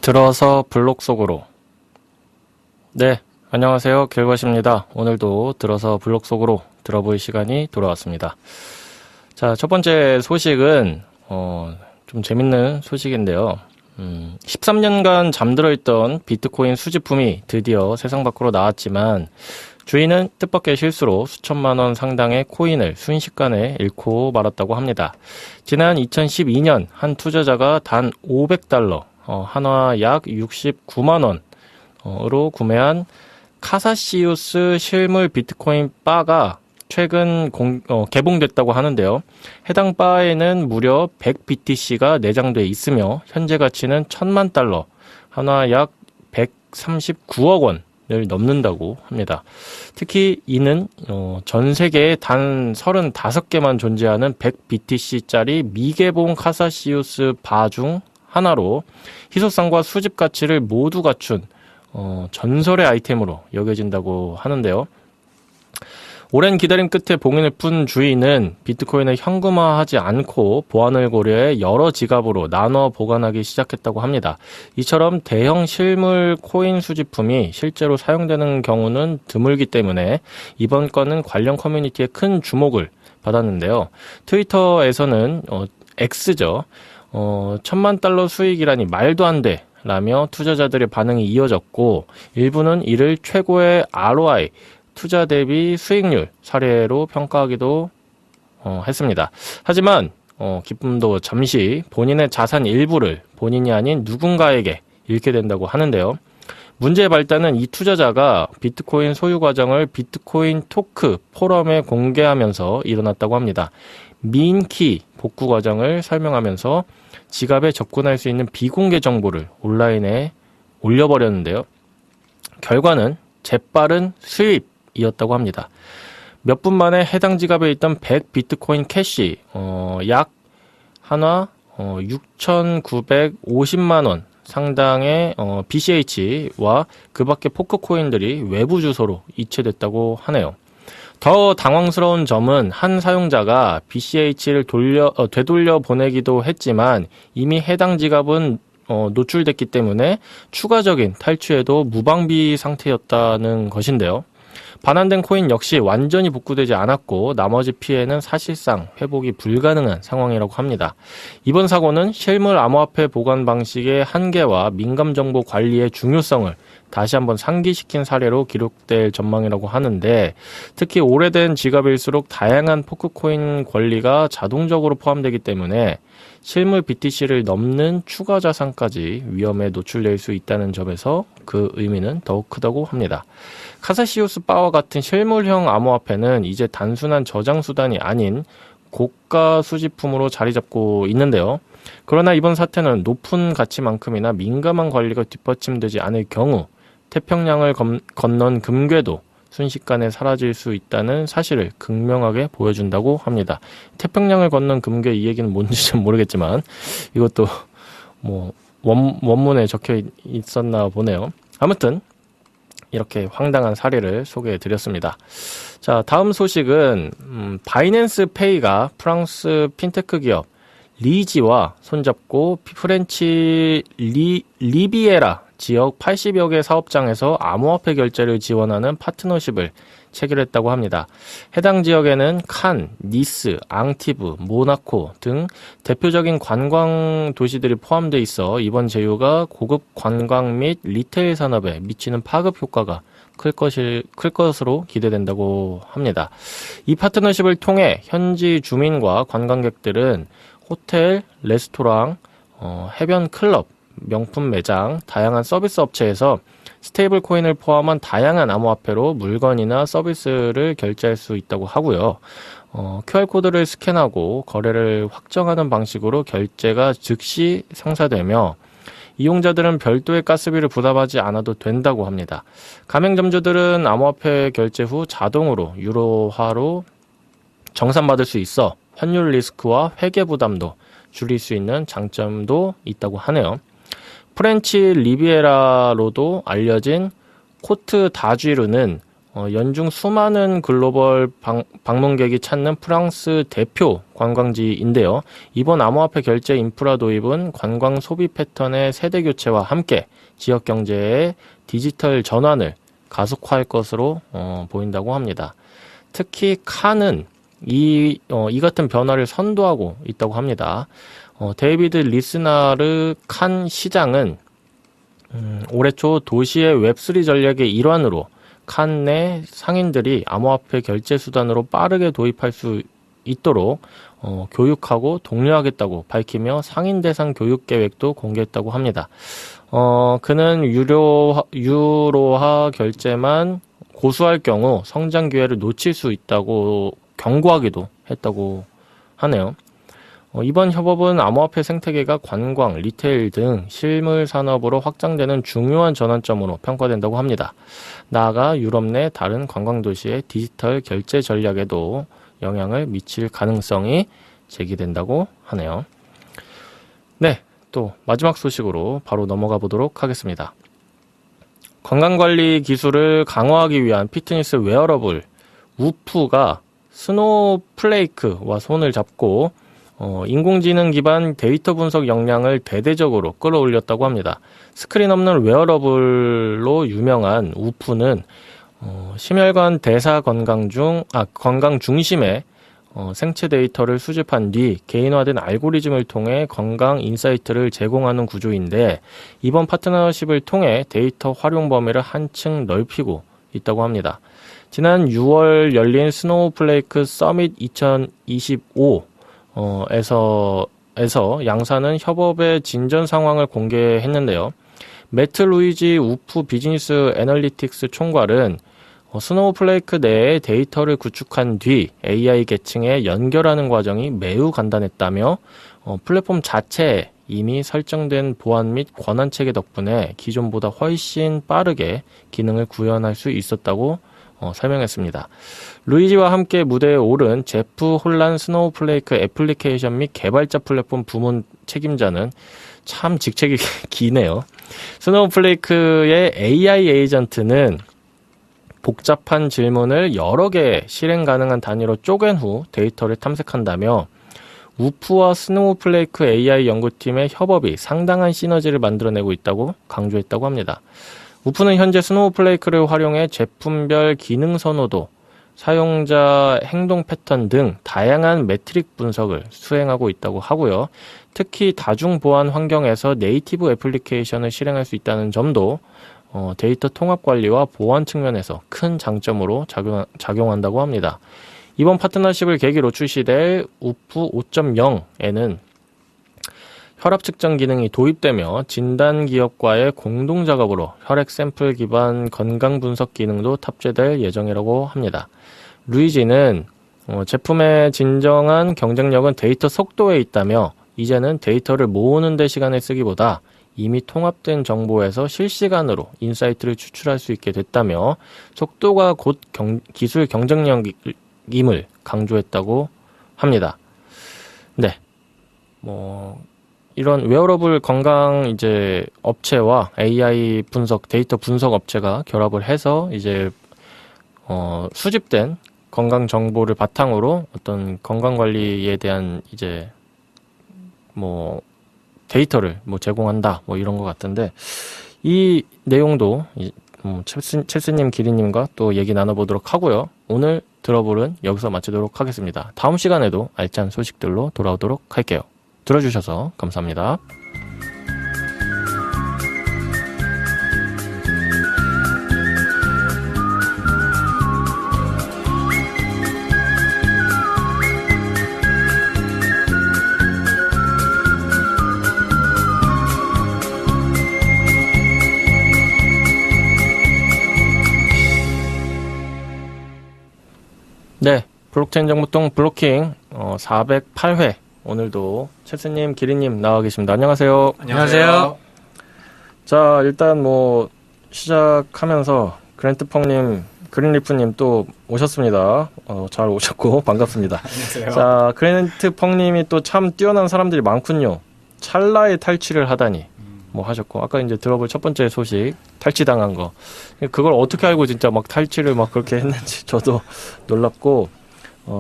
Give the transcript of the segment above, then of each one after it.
들어서 블록 속으로. 네, 안녕하세요. 길것입니다. 오늘도 들어서 블록 속으로 들어볼 시간이 돌아왔습니다. 자, 첫 번째 소식은 좀 재밌는 소식인데요. 13년간 잠들어 있던 비트코인 수집품이 드디어 세상 밖으로 나왔지만 주인은 뜻밖의 실수로 수천만 원 상당의 코인을 순식간에 잃고 말았다고 합니다. 지난 2012년 한 투자자가 단 $500, 한화 약 69만 원으로 구매한 카사시우스 실물 비트코인 바가 최근 개봉됐다고 하는데요. 해당 바에는 무려 100BTC가 내장돼 있으며 현재 가치는 $10,000, 한화 약 139억 원을 넘는다고 합니다. 특히 이는 전 세계에 단 35개만 존재하는 100BTC짜리 미개봉 카사시우스 바 중 하나로 희소성과 수집 가치를 모두 갖춘 전설의 아이템으로 여겨진다고 하는데요. 오랜 기다림 끝에 봉인을 푼 주인은 비트코인을 현금화하지 않고 보안을 고려해 여러 지갑으로 나눠 보관하기 시작했다고 합니다. 이처럼 대형 실물 코인 수집품이 실제로 사용되는 경우는 드물기 때문에 이번 건은 관련 커뮤니티에 큰 주목을 받았는데요. 트위터에서는 X죠. $10,000 수익이라니 말도 안 돼 라며 투자자들의 반응이 이어졌고 일부는 이를 최고의 ROI, 투자 대비 수익률 사례로 평가하기도 했습니다. 하지만 기쁨도 잠시 본인의 자산 일부를 본인이 아닌 누군가에게 잃게 된다고 하는데요. 문제의 발단은 이 투자자가 비트코인 소유 과정을 비트코인 토크 포럼에 공개하면서 일어났다고 합니다. 민키 복구 과정을 설명하면서 지갑에 접근할 수 있는 비공개 정보를 온라인에 올려버렸는데요. 결과는 재빠른 수입이었다고 합니다. 몇 분 만에 해당 지갑에 있던 100 비트코인 캐시, 약 한화 6,950만 원 상당의 BCH와 그 밖의 포크 코인들이 외부 주소로 이체됐다고 하네요. 더 당황스러운 점은 한 사용자가 BCH를 되돌려 보내기도 했지만 이미 해당 지갑은 노출됐기 때문에 추가적인 탈취에도 무방비 상태였다는 것인데요. 반환된 코인 역시 완전히 복구되지 않았고 나머지 피해는 사실상 회복이 불가능한 상황이라고 합니다. 이번 사고는 실물 암호화폐 보관 방식의 한계와 민감 정보 관리의 중요성을 다시 한번 상기시킨 사례로 기록될 전망이라고 하는데 특히 오래된 지갑일수록 다양한 포크코인 권리가 자동적으로 포함되기 때문에 실물 BTC를 넘는 추가 자산까지 위험에 노출될 수 있다는 점에서 그 의미는 더욱 크다고 합니다. 카사시우스 바와 같은 실물형 암호화폐는 이제 단순한 저장 수단이 아닌 고가 수집품으로 자리 잡고 있는데요. 그러나 이번 사태는 높은 가치만큼이나 민감한 관리가 뒷받침되지 않을 경우 태평양을 건넌 금괴도 순식간에 사라질 수 있다는 사실을 극명하게 보여준다고 합니다. 태평양을 건넌 금괴 이 얘기는 뭔지 좀 모르겠지만 이것도 원문에 적혀 있었나 보네요. 아무튼 이렇게 황당한 사례를 소개해 드렸습니다. 자, 다음 소식은 바이낸스 페이가 프랑스 핀테크 기업 리지와 손잡고 프렌치 리비에라 지역 80여 개 사업장에서 암호화폐 결제를 지원하는 파트너십을 체결했다고 합니다. 해당 지역에는 칸, 니스, 앙티브, 모나코 등 대표적인 관광 도시들이 포함되어 있어 이번 제휴가 고급 관광 및 리테일 산업에 미치는 파급 효과가 클 것으로 기대된다고 합니다. 이 파트너십을 통해 현지 주민과 관광객들은 호텔, 레스토랑, 해변 클럽, 명품 매장, 다양한 서비스 업체에서 스테이블 코인을 포함한 다양한 암호화폐로 물건이나 서비스를 결제할 수 있다고 하고요. QR코드를 스캔하고 거래를 확정하는 방식으로 결제가 즉시 성사되며 이용자들은 별도의 가스비를 부담하지 않아도 된다고 합니다. 가맹점주들은 암호화폐 결제 후 자동으로 유로화로 정산받을 수 있어 환율 리스크와 회계 부담도 줄일 수 있는 장점도 있다고 하네요. 프렌치 리비에라로도 알려진 코트 다쥐르는 연중 수많은 글로벌 방문객이 찾는 프랑스 대표 관광지인데요. 이번 암호화폐 결제 인프라 도입은 관광 소비 패턴의 세대 교체와 함께 지역 경제의 디지털 전환을 가속화할 것으로 보인다고 합니다. 특히 칸은 이 같은 변화를 선도하고 있다고 합니다. 데이비드 리스나르 칸 시장은 올해 초 도시의 웹3 전략의 일환으로 칸 내 상인들이 암호화폐 결제 수단으로 빠르게 도입할 수 있도록 교육하고 독려하겠다고 밝히며 상인 대상 교육 계획도 공개했다고 합니다. 그는 유로화 결제만 고수할 경우 성장 기회를 놓칠 수 있다고 경고하기도 했다고 하네요. 이번 협업은 암호화폐 생태계가 관광, 리테일 등 실물 산업으로 확장되는 중요한 전환점으로 평가된다고 합니다. 나아가 유럽 내 다른 관광 도시의 디지털 결제 전략에도 영향을 미칠 가능성이 제기된다고 하네요. 네, 또 마지막 소식으로 바로 넘어가 보도록 하겠습니다. 건강관리 기술을 강화하기 위한 피트니스 웨어러블 우프가 스노우플레이크와 손을 잡고 인공지능 기반 데이터 분석 역량을 대대적으로 끌어올렸다고 합니다. 스크린 없는 웨어러블로 유명한 우프는 심혈관 대사 건강 중심의 생체 데이터를 수집한 뒤 개인화된 알고리즘을 통해 건강 인사이트를 제공하는 구조인데 이번 파트너십을 통해 데이터 활용 범위를 한층 넓히고 있다고 합니다. 지난 6월 열린 스노우플레이크 서밋 2025 에서 양사는 협업의 진전 상황을 공개했는데요. 매트 루이지 우프 비즈니스 애널리틱스 총괄은 스노우플레이크 내에 데이터를 구축한 뒤 AI 계층에 연결하는 과정이 매우 간단했다며 플랫폼 자체에 이미 설정된 보안 및 권한 체계 덕분에 기존보다 훨씬 빠르게 기능을 구현할 수 있었다고 설명했습니다. 루이지와 함께 무대에 오른 제프 홀란 스노우플레이크 애플리케이션 및 개발자 플랫폼 부문 책임자는 참 직책이 기네요. 스노우플레이크의 AI 에이전트는 복잡한 질문을 여러 개 실행 가능한 단위로 쪼갠 후 데이터를 탐색한다며 우프와 스노우플레이크 AI 연구팀의 협업이 상당한 시너지를 만들어내고 있다고 강조했다고 합니다. 우프는 현재 스노우플레이크를 활용해 제품별 기능 선호도, 사용자 행동 패턴 등 다양한 매트릭 분석을 수행하고 있다고 하고요. 특히 다중 보안 환경에서 네이티브 애플리케이션을 실행할 수 있다는 점도 데이터 통합 관리와 보안 측면에서 큰 장점으로 작용한다고 합니다. 이번 파트너십을 계기로 출시될 우프 5.0에는 혈압 측정 기능이 도입되며 진단 기업과의 공동 작업으로 혈액 샘플 기반 건강 분석 기능도 탑재될 예정이라고 합니다. 루이지는 제품의 진정한 경쟁력은 데이터 속도에 있다며 이제는 데이터를 모으는 데 시간을 쓰기보다 이미 통합된 정보에서 실시간으로 인사이트를 추출할 수 있게 됐다며 속도가 곧 기술 경쟁력임을 강조했다고 합니다. 네. 이런 웨어러블 건강 업체와 AI 분석, 데이터 분석 업체가 결합을 해서 수집된 건강 정보를 바탕으로 어떤 건강 관리에 대한 데이터를 제공한다 이런 것 같은데 이 내용도 첼스님, 기리님과 또 얘기 나눠보도록 하고요. 오늘 들어볼은 여기서 마치도록 하겠습니다. 다음 시간에도 알찬 소식들로 돌아오도록 할게요. 들어주셔서 감사합니다. 네, 블록체인 정보통 블로킹 408회 오늘도 첼스님, 기리님 나와 계십니다. 안녕하세요. 안녕하세요. 자, 일단 시작하면서 그랜트펑님, 그린리프님 또 오셨습니다. 잘 오셨고 반갑습니다. 안녕하세요. 자, 그랜트펑님이 또 참 뛰어난 사람들이 많군요. 찰나의 탈취를 하다니. 뭐 하셨고, 아까 이제 들어볼 첫 번째 소식, 탈취당한 거. 그걸 어떻게 알고 진짜 막 탈취를 막 그렇게 했는지 저도 놀랍고,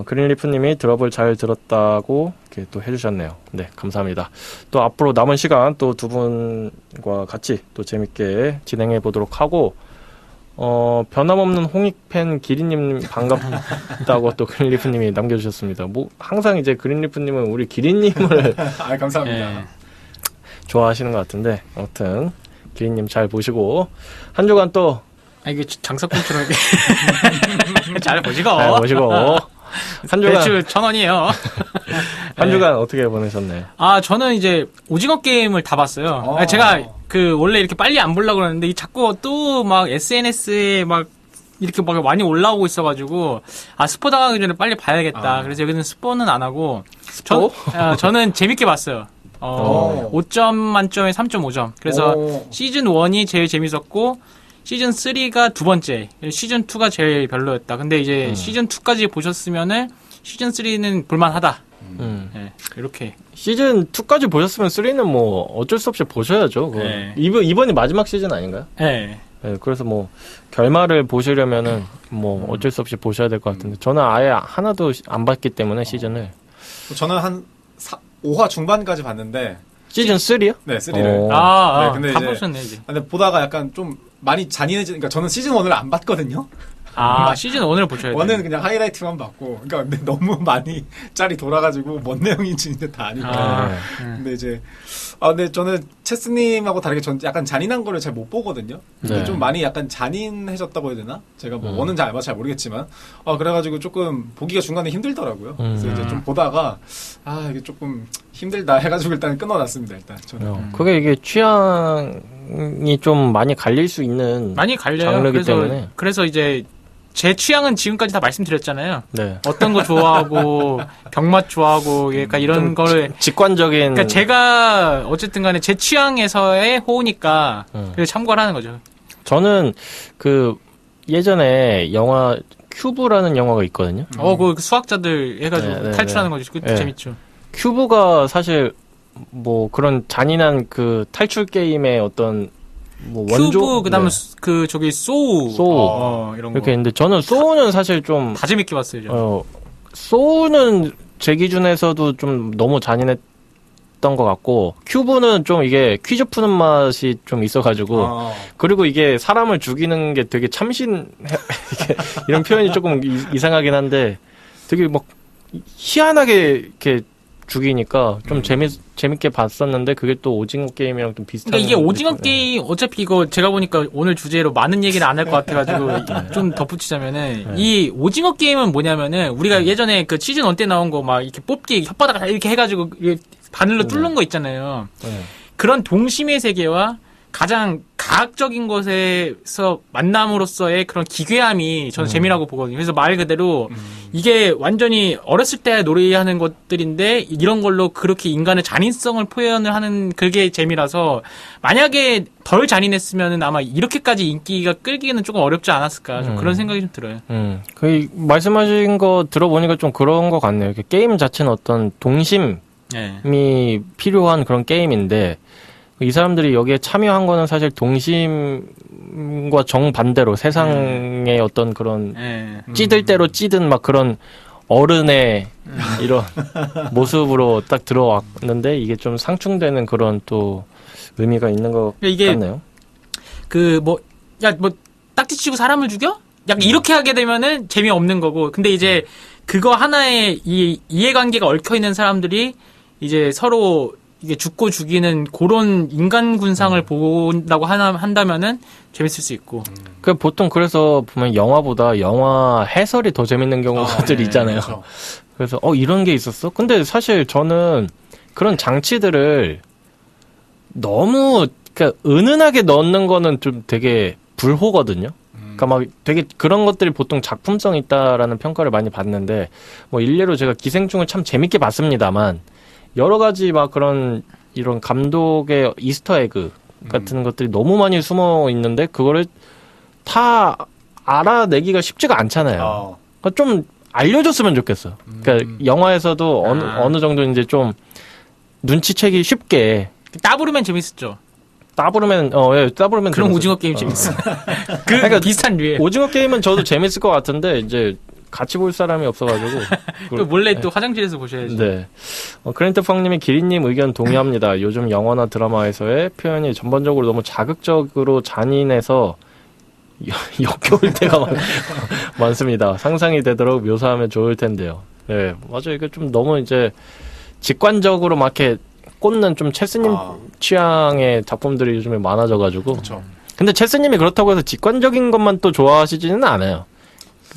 그린리프님이 들어볼 잘 들었다고 이렇게 또 해주셨네요. 네, 감사합니다. 또 앞으로 남은 시간 또 두 분과 같이 또 재밌게 진행해 보도록 하고, 변함없는 홍익팬 기린님 반갑다고 또 그린리프님이 남겨주셨습니다. 뭐, 항상 이제 그린리프님은 우리 기린님을 아, 감사합니다. 네. 좋아하시는 것 같은데, 아무튼, 기린님 잘 보시고, 한 주간 또, 이게 장사꾼처럼 잘 보시고. 잘 보시고, 한 주간, 대출 1,000원이에요. 한 주간 어떻게 보내셨나요? 저는 이제 오징어 게임을 다 봤어요. 제가 원래 이렇게 빨리 안 보려고 그러는데, 자꾸 또 막 SNS에 막 이렇게 막 많이 올라오고 있어가지고, 스포 당하기 전에 빨리 봐야겠다. 그래서 여기는 스포는 안 하고, 스포? 저는 재밌게 봤어요. 5점 만점에 3.5점. 그래서 시즌 1이 제일 재밌었고, 시즌 3가 두 번째, 시즌 2가 제일 별로였다. 근데 이제 시즌 2까지 보셨으면은 시즌 3는 볼만하다. 네, 이렇게. 시즌 2까지 보셨으면 3는 뭐 어쩔 수 없이 보셔야죠. 네. 이번이 마지막 시즌 아닌가요? 네. 네, 그래서 뭐 결말을 보시려면은 뭐 어쩔 수 없이 보셔야 될 것 같은데 저는 아예 하나도 안 봤기 때문에 시즌을. 저는 한 5화 중반까지 봤는데 시즌 3요? 네, 3를. 네, 근데 다 이제 보셨네, 이제. 근데 보다가 약간 좀 많이 잔인해지니까 저는 시즌 1을 안 봤거든요. 시즌 1을 보셔야 돼요. 1은 그냥 하이라이트만 봤고, 그러니까 근데 너무 많이 짤이 돌아가지고 뭔 내용인지 이제 다 아니까. 근데 이제 근데 저는 체스님하고 다르게 전 약간 잔인한 거를 잘 못 보거든요. 근데 네. 좀 많이 약간 잔인해졌다고 해야 되나? 제가 뭐 원은 잘 모르겠지만, 그래가지고 조금 보기가 중간에 힘들더라고요. 그래서 이제 좀 보다가 이게 조금 힘들다 해가지고 일단 끊어놨습니다. 일단 저는. 그게 이게 취향이 좀 많이 갈릴 수 있는 많이 갈려요. 장르기 때문에. 그래서 이제 제 취향은 지금까지 다 말씀드렸잖아요. 네. 어떤 거 좋아하고 병맛 좋아하고 그러니까 이런 거를 직관적인. 그러니까 제가 어쨌든 간에 제 취향에서의 호우니까 그래서 참고를 하는 거죠. 저는 예전에 영화 큐브라는 영화가 있거든요. 그 수학자들 해가지고 네, 탈출하는 거죠. 그것도 네. 재밌죠. 큐브가 사실 뭐 그런 잔인한 그 탈출 게임의 어떤 뭐 원조. 큐브 그다음에 네. 저기 소우 이런 거. 이렇게 했는데 저는 소우는 사실 좀 다 재밌게 봤어요. 저는. 소우는 제 기준에서도 좀 너무 잔인했던 것 같고 큐브는 좀 이게 퀴즈 푸는 맛이 좀 있어가지고 그리고 이게 사람을 죽이는 게 되게 이런 표현이 조금 이상하긴 한데 되게 막 희한하게 이렇게 죽이니까 좀 재밌게 봤었는데 그게 또 오징어 게임이랑 좀 비슷한. 그러니까 이게 오징어 게임 어차피 이거 제가 보니까 오늘 주제로 많은 얘기를 안 할 것 같아가지고 좀 덧붙이자면은 이 오징어 게임은 뭐냐면은 우리가 예전에 그 시즌 1 때 나온 거 막 이렇게 뽑기 혓바닥 이렇게 해가지고 바늘로 뚫는 거 있잖아요. 그런 동심의 세계와 가장 가학적인 것에서 만남으로써의 그런 기괴함이 저는 재미라고 보거든요. 그래서 말 그대로 이게 완전히 어렸을 때 놀이하는 것들인데 이런 걸로 그렇게 인간의 잔인성을 표현을 하는 그게 재미라서 만약에 덜 잔인했으면 아마 이렇게까지 인기가 끌기에는 조금 어렵지 않았을까 좀 그런 생각이 좀 들어요. 그 말씀하신 거 들어보니까 좀 그런 것 같네요. 이렇게 게임 자체는 어떤 동심이 필요한 그런 게임인데 이 사람들이 여기에 참여한 거는 사실 동심과 정반대로 세상의 어떤 그런 찌들 대로 찌든 막 그런 어른의 이런 모습으로 딱 들어왔는데 이게 좀 상충되는 그런 또 의미가 있는 것 같네요. 딱지 치고 사람을 죽여? 약간 이렇게 하게 되면은 재미없는 거고. 근데 이제 그거 하나에 이해관계가 얽혀 있는 사람들이 이제 서로 이게 죽고 죽이는 그런 인간 군상을 본다고 한다면은 재밌을 수 있고. 보통 그래서 보면 영화보다 영화 해설이 더 재밌는 경우들이 있잖아요. 그렇죠. 그래서 이런 게 있었어? 근데 사실 저는 그런 장치들을 너무 그러니까 은은하게 넣는 거는 좀 되게 불호거든요. 그러니까 막 되게 그런 것들이 보통 작품성 있다라는 평가를 많이 받는데 뭐 일례로 제가 기생충을 참 재밌게 봤습니다만 여러 가지 막 이런 감독의 이스터 에그 같은 것들이 너무 많이 숨어 있는데 그거를 다 알아내기가 쉽지가 않잖아요. 그러니까 좀 알려줬으면 좋겠어. 그러니까 영화에서도 어느 정도 이제 좀 눈치채기 쉽게. 따부르면 재밌었죠. 따부르면 따부르면 그런 재밌어요. 오징어 게임 재밌어. 그러니까 비슷한 류에. 오징어 게임은 저도 재밌을 것 같은데 이제 같이 볼 사람이 없어가지고 또 몰래 또 화장실에서 보셔야지. 네. 그랜트팡님이 기린님 의견 동의합니다. 요즘 영화나 드라마에서의 표현이 전반적으로 너무 자극적으로 잔인해서 역겨울 때가 많습니다. 상상이 되도록 묘사하면 좋을 텐데요. 네, 맞아요. 이게 좀 너무 이제 직관적으로 막 이렇게 꽂는 좀 체스님 취향의 작품들이 요즘에 많아져가지고. 그렇죠. 근데 체스님이 그렇다고 해서 직관적인 것만 또 좋아하시지는 않아요.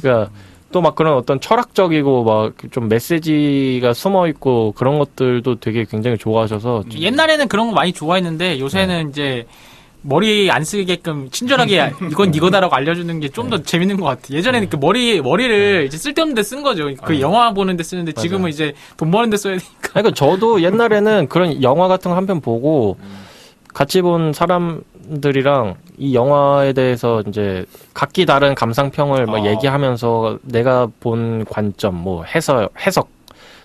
그러니까 또 막 그런 어떤 철학적이고 막 좀 메시지가 숨어 있고 그런 것들도 되게 굉장히 좋아하셔서 옛날에는 그런 거 많이 좋아했는데 요새는 이제 머리 안 쓰게끔 친절하게 이건 이거다라고 알려주는 게 좀 더 재밌는 것 같아. 예전에는 그 머리를 이제 쓸데없는 데 쓴 거죠. 그 영화 보는 데 쓰는데 지금은 이제 돈 버는 데 써야 되니까. 그러니까 저도 옛날에는 그런 영화 같은 거 한 편 보고 같이 본 사람들이랑 이 영화에 대해서 이제 각기 다른 감상평을 막 얘기하면서 내가 본 관점, 뭐 해석,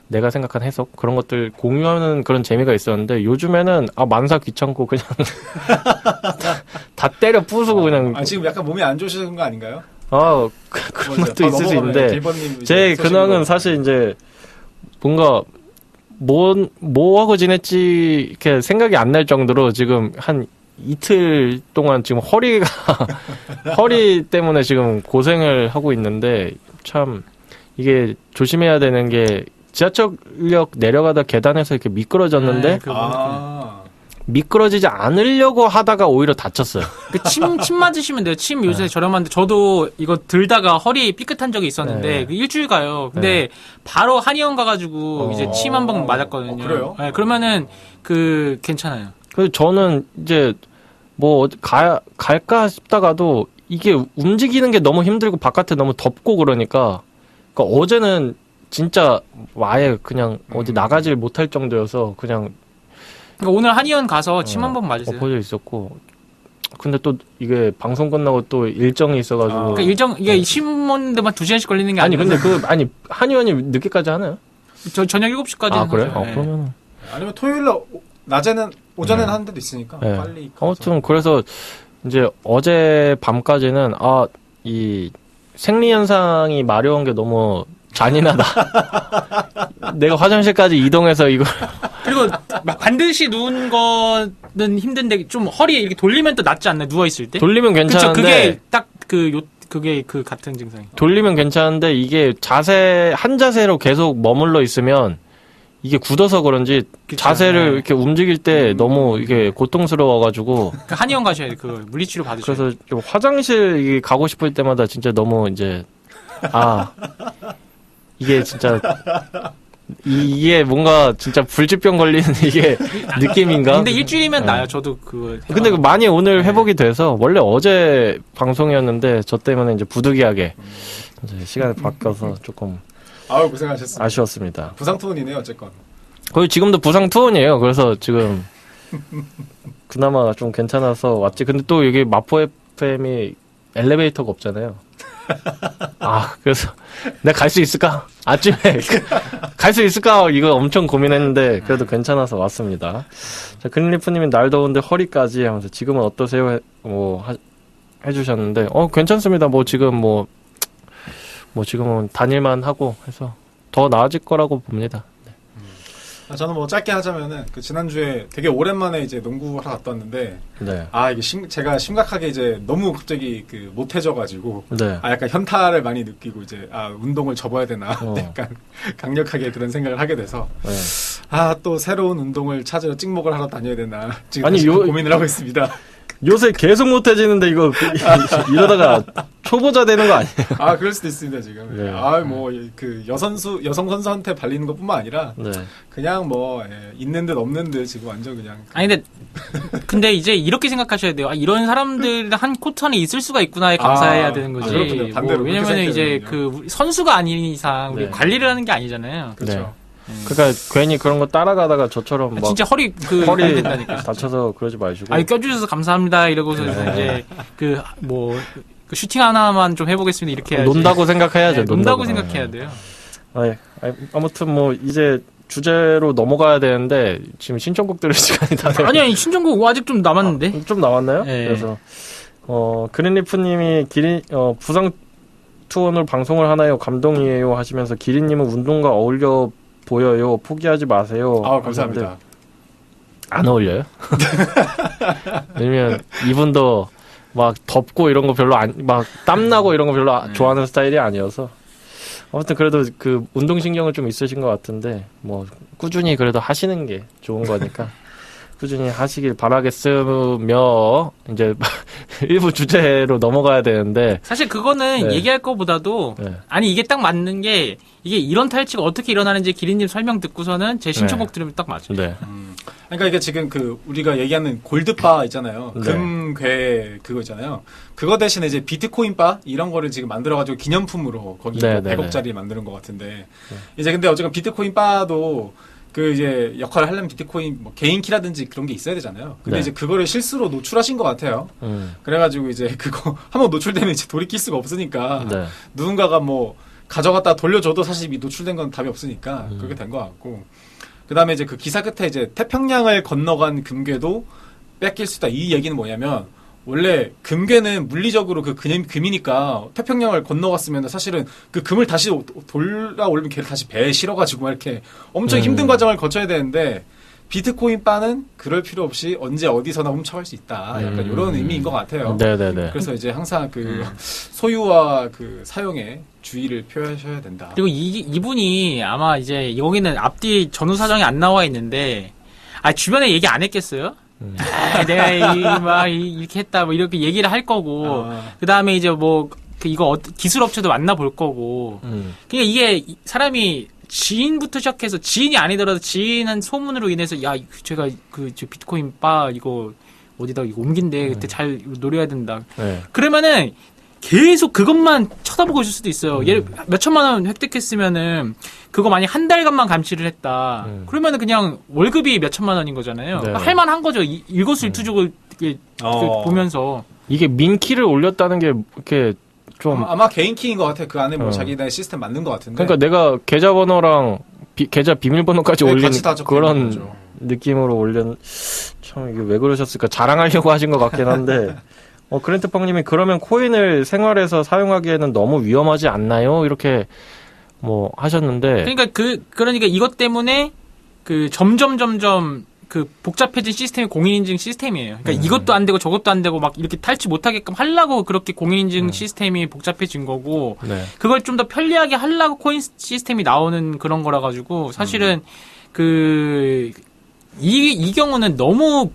내가 생각한 해석 그런 것들 공유하는 그런 재미가 있었는데 요즘에는 만사 귀찮고 그냥 다 때려 부수고 그냥 지금 약간 몸이 안 좋으신 거 아닌가요? 그런 것도 있을 수 있는데 제 근황은 사실 이제 뭔가 뭐 하고 지냈지 이렇게 생각이 안 날 정도로 지금 한 이틀 동안 지금 허리 때문에 지금 고생을 하고 있는데 참 이게 조심해야 되는 게 지하철역 내려가다 계단에서 이렇게 미끄러졌는데 미끄러지지 않으려고 하다가 오히려 다쳤어요. 침 맞으시면 돼요. 침 요새 저렴한데 저도 이거 들다가 허리 삐끗한 적이 있었는데 그 일주일 가요. 근데 바로 한의원 가가지고 이제 침 한 번 맞았거든요. 그래요? 네, 그러면은 괜찮아요. 그래서 저는 이제 뭐 갈까 싶다가도 이게 움직이는 게 너무 힘들고 바깥에 너무 덥고 그러니까 어제는 진짜 아예 그냥 어디 나가질 못할 정도여서 그냥 그러니까 오늘 한의원 가서 침 한 번 맞으세요. 엎어져 있었고 근데 또 이게 방송 끝나고 또 일정이 있어가지고 그러니까 이게 침 먹는데만 2시간씩 걸리는 게 아니고 근데 한의원이 늦게까지 하나요? 저녁 7시까지는 그래요? 하죠. 네. 그러면 아니면 토요일날 오전에는 하는 데도 있으니까 빨리 가서. 아무튼 그래서 이제 어제 밤까지는 이 생리현상이 마려운 게 너무 잔인하다. 내가 화장실까지 이동해서 이걸 그리고 반드시 누운 거는 힘든데 좀 허리 이렇게 돌리면 또 낫지 않나요? 누워 있을 때? 돌리면 괜찮은데 그게 딱 그게 같은 증상이. 돌리면 괜찮은데 이게 한 자세로 계속 머물러 있으면 이게 굳어서 그런지 자세를 이렇게 움직일 때 너무 이게 고통스러워가지고 한의원 가셔야 돼. 그 물리치료 받으셔야 돼. 그래서 좀 화장실 가고 싶을 때마다 진짜 너무 이제 이게 진짜 이게 뭔가 진짜 불치병 걸리는 이게 느낌인가? 근데 일주일이면 나요. 저도 근데 많이 오늘 회복이 돼서 원래 어제 방송이었는데 저 때문에 이제 부득이하게 이제 시간을 바꿔서 조금 고생하셨습니다. 아쉬웠습니다. 부상 투혼이네요, 어쨌건. 거의 지금도 부상 투혼이에요. 그래서 지금 그나마 좀 괜찮아서 왔지. 근데 또 여기 마포 FM이 엘리베이터가 없잖아요. 그래서 내가 갈 수 있을까? 아침에 갈 수 있을까? 이거 엄청 고민했는데 그래도 괜찮아서 왔습니다. 자, 그린리프님이 날 더운데 허리까지 하면서 지금은 어떠세요? 해주셨는데 괜찮습니다. 지금은 다닐만 하고 해서 더 나아질 거라고 봅니다. 저는 짧게 하자면은 지난주에 되게 오랜만에 이제 농구하러 갔다 왔는데 이게 제가 심각하게 이제 너무 갑자기 못해져가지고 약간 현타를 많이 느끼고 이제 운동을 접어야 되나 약간 강력하게 그런 생각을 하게 돼서 또 새로운 운동을 찾으러 찍목을 하러 다녀야 되나 지금 고민을 하고 있습니다. 요새 계속 못해지는데 이러다가 초보자 되는 거 아니에요? 그럴 수도 있습니다, 지금. 네. 여성 선수한테 발리는 것뿐만 아니라 그냥 있는 듯 없는 듯 지금 완전 그냥. 근데 이제 이렇게 생각하셔야 돼요. 이런 사람들 한 코트 안에 있을 수가 있구나에 감사해야 되는 거지. 그렇군요. 반대로. 왜냐면 이제 선수가 아닌 이상 우리 관리를 하는 게 아니잖아요. 그렇죠. 그러니까 괜히 그런 거 따라가다가 저처럼 막 진짜 허리 된다니까. 다쳐서 그러지 마시고. 껴주셔서 감사합니다 이러고서 이제 슈팅 하나만 좀 해보겠습니다 이렇게 해야지. 논다고 생각해야죠. 논다고 생각해야 돼요. 아무튼 이제 주제로 넘어가야 되는데 지금 신청곡 들을 시간이 다 돼요. 아니 신청곡 아직 좀 남았는데. 좀 남았나요? 네. 그래서 그린리프님이 부상 투혼을 방송을 하나요? 감동이에요 하시면서 기린님은 운동과 어울려 보여요. 포기하지 마세요. 아, 감사합니다. 안 어울려요? 왜냐면 이분도 막 덥고 이런 거 별로 막 땀나고 이런 거 별로 좋아하는 스타일이 아니어서 아무튼 그래도 그 운동신경은 좀 있으신 것 같은데 뭐 꾸준히 그래도 하시는 게 좋은 거니까 꾸준히 하시길 바라겠으며 이제 일부 주제로 넘어가야 되는데 사실 그거는 네. 얘기할 거보다도 네. 아니 이게 딱 맞는 게 이게 이런 탈취가 어떻게 일어나는지 기린님 설명 듣고서는 제 신청곡 들으면 딱 맞아요. 네. 그러니까 이게 지금 우리가 얘기하는 골드바 있잖아요. 네. 금괴 그거 있잖아요. 그거 대신에 이제 비트코인바 이런 거를 지금 만들어가지고 기념품으로 거기 네, 뭐 네, 100억짜리 만드는 것 같은데 이제 근데 어쨌든 비트코인바도 그 이제 역할을 하려면 비트코인 뭐 개인키라든지 그런 게 있어야 되잖아요. 근데 네. 이제 그거를 실수로 노출하신 것 같아요. 그래가지고 이제 그거 한번 노출되면 이제 돌이킬 수가 없으니까 네. 누군가가 뭐 가져갔다 돌려줘도 사실 이 노출된 건 답이 없으니까 그렇게 된 것 같고 그 다음에 이제 그 기사 끝에 이제 태평양을 건너간 금괴도 뺏길 수 있다 이 얘기는 뭐냐면 원래 금괴는 물리적으로 그 금이니까 태평양을 건너갔으면 사실은 그 금을 다시 돌아올면 걔를 다시 배에 실어가지고 막 이렇게 엄청 힘든 과정을 거쳐야 되는데 비트코인 바는 그럴 필요 없이 언제 어디서나 훔쳐갈 수 있다. 약간 이런 의미인 것 같아요. 네네네. 그래서 이제 항상 그 소유와 그 사용에 주의를 표하셔야 된다. 그리고 이분이 아마 이제 여기는 앞뒤 전후 사정이 안 나와 있는데 주변에 얘기 안 했겠어요? 내가 이렇게 했다 뭐 이렇게 얘기를 할 거고 그 다음에 이제 뭐 이거 기술 업체도 만나볼 거고 그러니까 이게 사람이 지인부터 시작해서 지인이 아니더라도 지인한 소문으로 인해서 야 제가 저 비트코인 바 이거 어디다 이거 옮긴데 그때 잘 노려야 된다. 네. 그러면은 계속 그것만 쳐다보고 있을 수도 있어요. 예를 몇 천만 원 획득했으면은 그거 만약 한 달간만 감시를 했다. 그러면은 그냥 월급이 몇 천만 원인 거잖아요. 네. 할 만한 거죠. 일거수일투족을 보면서. 이게 민키를 올렸다는 게 이렇게 좀 아마 개인 키인 것 같아. 그 안에 뭐 자기네 시스템 만든 것 같은데. 그러니까 내가 계좌번호랑 계좌 비밀번호까지 네, 올린 같이 다 적혀 그런 있는 거죠. 느낌으로 참 이게 왜 그러셨을까 자랑하려고 하신 것 같긴 한데 그랜트팡님이 그러면 코인을 생활에서 사용하기에는 너무 위험하지 않나요? 이렇게 뭐 하셨는데 그러니까 이것 때문에 그 점점 그 복잡해진 시스템이 공인인증 시스템이에요. 그러니까 이것도 안 되고 저것도 안 되고 막 이렇게 탈취 못하게끔 하려고 그렇게 공인인증 시스템이 복잡해진 거고 네. 그걸 좀 더 편리하게 하려고 코인 시스템이 나오는 그런 거라 가지고 사실은 이 경우는 너무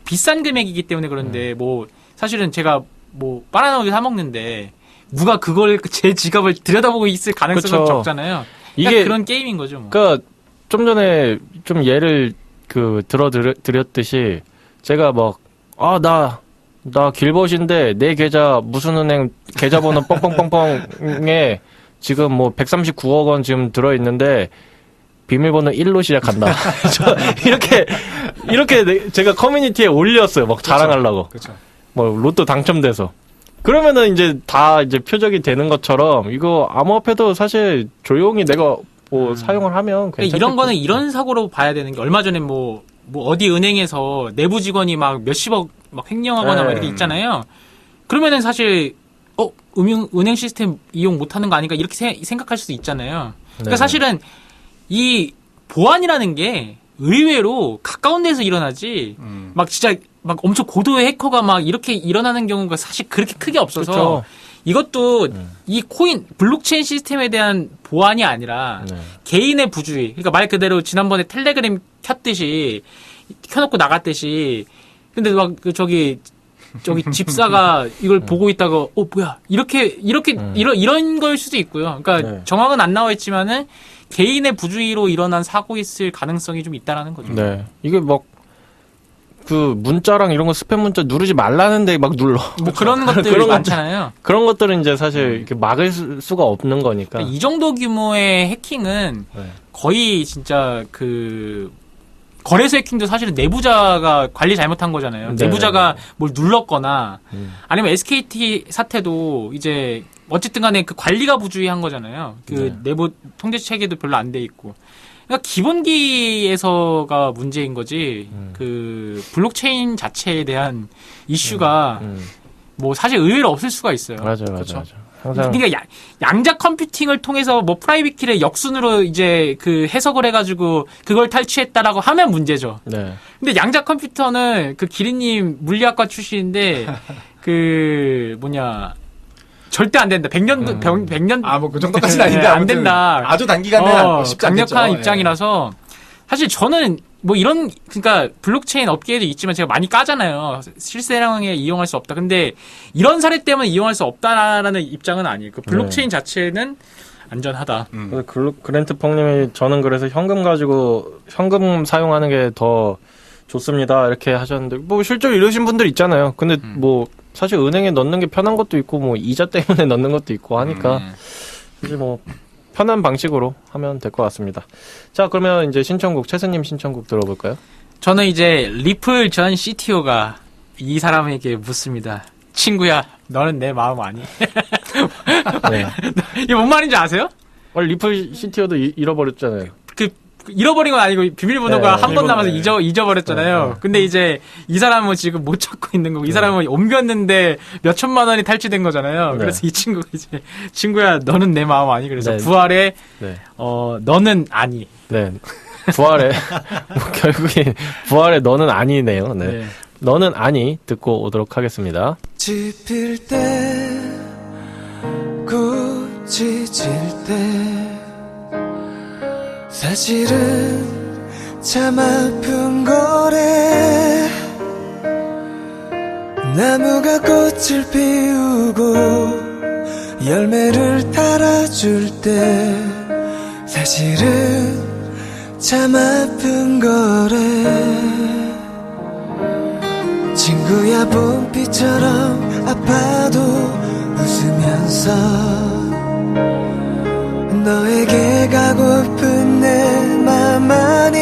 비싼 금액이기 때문에 그런데 뭐 사실은 제가 뭐 바나나 사 먹는데 누가 그걸 제 지갑을 들여다보고 있을 가능성은 그쵸. 적잖아요. 그러니까 이게 그런 게임인 거죠. 뭐. 그러니까 좀 전에 좀 예를 드렸듯이 제가 나 길벗인데 내 계좌 무슨 은행 계좌번호 뻥뻥뻥뻥에 지금 뭐 139억 원 지금 들어있는데 비밀번호 1로 시작한다. 이렇게 제가 커뮤니티에 올렸어요. 막 자랑하려고. 그렇죠. 뭐 로또 당첨돼서. 그러면은 이제 다 이제 표적이 되는 것처럼 이거 암호화폐도 사실 조용히 내가 뭐 사용을 하면 괜찮겠죠. 이런 거는 이런 사고로 봐야 되는 게 얼마 전에 뭐 어디 은행에서 내부 직원이 막 몇십억 막 횡령하거나 막 이렇게 있잖아요. 그러면은 사실 은행 시스템 이용 못하는 거 아닌가 이렇게 생각할 수도 있잖아요. 그러니까 네. 사실은 이 보안이라는 게 의외로 가까운 데서 일어나지 막 진짜 막 엄청 고도의 해커가 막 이렇게 일어나는 경우가 사실 그렇게 크게 없어서 그렇죠. 이것도 이 블록체인 시스템에 대한 보안이 아니라 개인의 부주의. 그러니까 말 그대로 지난번에 텔레그램 켰듯이 켜놓고 나갔듯이 근데 막 저기 집사가 이걸 보고 있다가 뭐야 이런 걸 수도 있고요. 그러니까 네. 정확은 안 나와 있지만은 개인의 부주의로 일어난 사고 있을 가능성이 좀 있다라는 거죠. 네. 이게 문자랑 이런 거 스팸 문자 누르지 말라는데 막 눌러. 뭐 그런 것들이 그런 많잖아요. 그런 것들은 이제 사실 이렇게 막을 수가 없는 거니까. 그러니까 이 정도 규모의 해킹은 네. 거의 진짜 거래소 해킹도 사실은 내부자가 관리 잘못한 거잖아요. 네. 내부자가 뭘 눌렀거나 아니면 SKT 사태도 이제 어쨌든 간에 그 관리가 부주의한 거잖아요. 네. 내부 통제 체계도 별로 안 돼 있고. 그러니까 기본기에서가 문제인 거지. 그 블록체인 자체에 대한 이슈가 뭐 사실 의외로 없을 수가 있어요. 맞아요. 그렇죠. 항상 그러니까 양자 컴퓨팅을 통해서 뭐 프라이빗 키를 역순으로 이제 그 해석을 해가지고 그걸 탈취했다라고 하면 문제죠. 네. 근데 양자 컴퓨터는 그 기린님 물리학과 출신인데 그 뭐냐 절대 안 된다. 100년 아, 뭐 그 정도까지는 아닌데 안 아무튼 된다. 아주 단기간에 쉽지 않겠죠. 강력한 예. 입장이라서 사실 저는 뭐 이런 그러니까 블록체인 업계에도 있지만 제가 많이 까잖아요. 실생활에 이용할 수 없다. 근데 이런 사례 때문에 이용할 수 없다라는 입장은 아니에요. 그 블록체인 자체는 안전하다. 그래서 그랜트 펑님이 저는 그래서 현금 사용하는 게 더 좋습니다 이렇게 하셨는데 뭐 실제로 이러신 분들 있잖아요. 근데 뭐 사실 은행에 넣는 게 편한 것도 있고 뭐 이자 때문에 넣는 것도 있고 하니까 이제 뭐 편한 방식으로 하면 될 것 같습니다. 자, 그러면 이제 신청곡 최스님 신청곡 들어볼까요? 저는 이제 리플 전 CTO가 이 사람에게 묻습니다. 친구야, 너는 내 마음 아니? 네. 이게 뭔 말인지 아세요? 원래 리플 CTO도 잃어버렸잖아요. 그 잃어버린 건 아니고 비밀번호가 네, 한 번 비밀번호, 남아서 네. 잊어버렸잖아요. 네. 근데 이제 이 사람은 지금 못 찾고 있는 거고 이 사람은 옮겼는데 몇 천만 원이 탈취된 거잖아요. 네. 그래서 이 친구가 이제 친구야 너는 내 마음 아니? 그래서 네. 부활에 네. 너는 아니. 네. 부활에 뭐 결국에 부활에 너는 아니네요. 네. 네. 너는 아니 듣고 오도록 하겠습니다. 짚일 때 꽃이 질 때 사실은 참 아픈 거래 나무가 꽃을 피우고 열매를 달아줄 때 사실은 참 아픈 거래 친구야 봄비처럼 아파도 웃으면서 너에게 가고픈 내 맘만이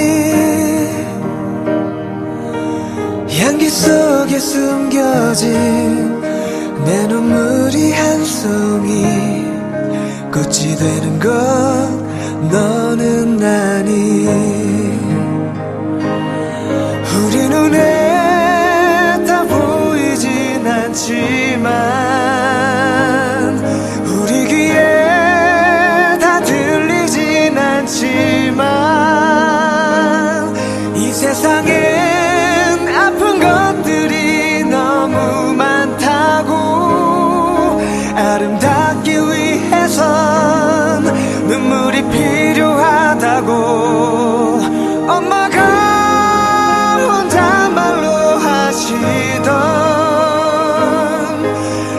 향기 속에 숨겨진 내 눈물이 한 송이 꽃이 되는 건 너는 아니 우리 눈에 다 보이진 않지만 우리 귀에 다 들리진 않지만 이 세상엔 아픈 것들이 너무 많다고 아름답기 위해선 눈물이 필요하다고 엄마가 혼잣말로 하시던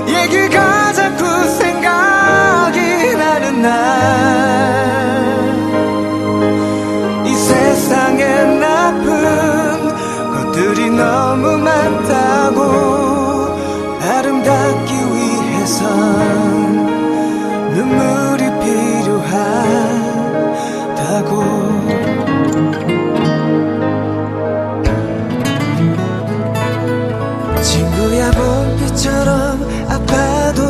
얘기가 자꾸 생각이 나는 날 이 세상엔 나쁜 것들이 너무 많다고 아름답기 위해선 눈물이 필요하다고 친구야 봄비처럼 아파도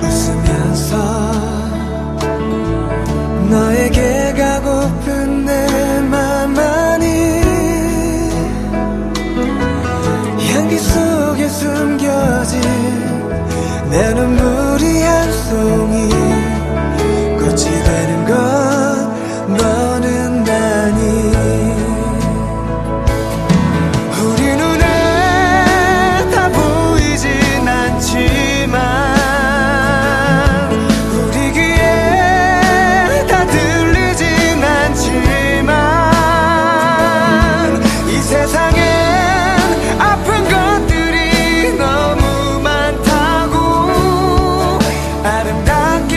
웃으면서 너에게 가고픈 내 맘만이 향기 속에 숨겨진 내 눈물이 한 송이 꽃이 되는 건 너는 아니 우리 눈에 다 보이진 않지만 우리 귀에 다 들리진 않지만 이 세상엔 아픈 것들이 너무 많다고 아름답기